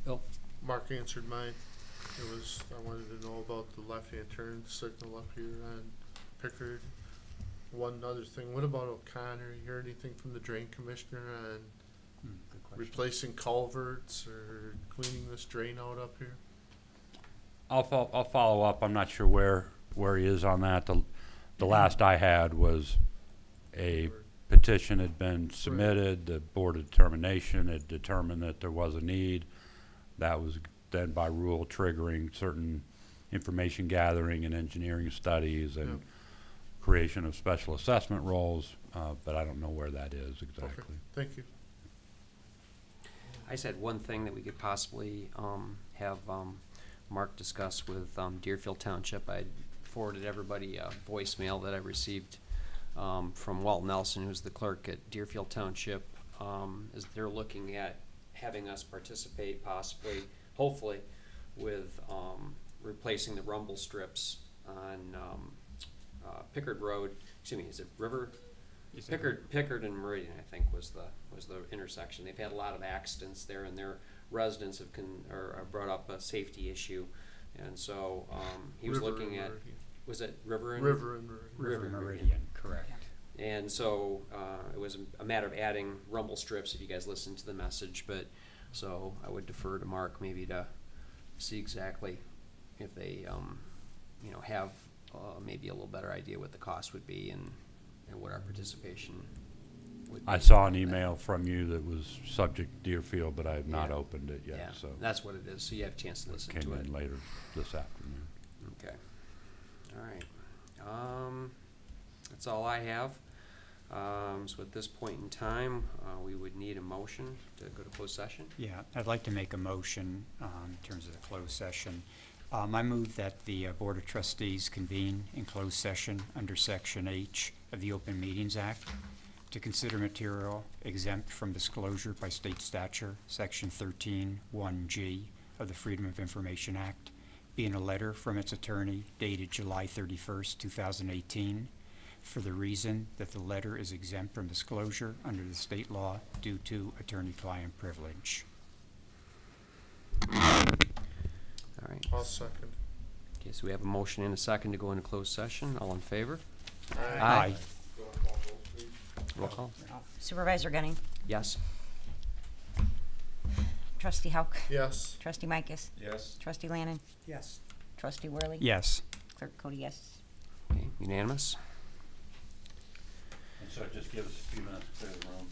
Bill? Mark answered mine. I wanted to know about the left-hand turn signal up here on Pickard. One other thing, what about O'Connor? You heard anything from the drain commissioner on Good question. replacing culverts or cleaning this drain out up here? I'll follow up. I'm not sure where he is on that. The last I had was a petition had been submitted. The Board of Determination had determined that there was a need. That was then by rule triggering certain information gathering and engineering studies and creation of special assessment roles, but I don't know where that is exactly. Okay, thank you. I said one thing that we could possibly have Mark discuss with Deerfield Township. I forwarded everybody a voicemail that I received from Walt Nelson, who's the clerk at Deerfield Township, as they're looking at having us participate possibly, hopefully, with replacing the rumble strips on Pickard Road. Excuse me, is it River? Pickard and Meridian, I think, was the intersection. They've had a lot of accidents there, and their residents have brought up a safety issue, and so he was looking at. Was it River and Meridian, correct. And so it was a matter of adding rumble strips. If you guys listened to the message, but so I would defer to Mark maybe to see exactly if they have maybe a little better idea what the cost would be and what our participation would be. I saw an email from you that was subject to Deerfield, but I have not opened it yet. Yeah, So that's what it is. So you have a chance to listen came to it. in later this afternoon. Okay. All right. That's all I have. So at this point in time, we would need a motion to go to closed session. Yeah, I'd like to make a motion in terms of the closed session. I move that the Board of Trustees convene in closed session under Section H of the Open Meetings Act to consider material exempt from disclosure by state statute, Section 13(1)(g) of the Freedom of Information Act, being a letter from its attorney dated July 31st, 2018, for the reason that the letter is exempt from disclosure under the state law due to attorney-client privilege. All right. I'll second. Okay, so we have a motion and a second to go into closed session. All in favor? Aye. Roll call. Supervisor Gunning, Yes. Trustee Hauk, Yes. Trustee Micus, Yes. Trustee Lannon, Yes. Trustee Worley. Yes. Clerk Cody, yes. Okay, unanimous. And so just give us a few minutes to clear the room.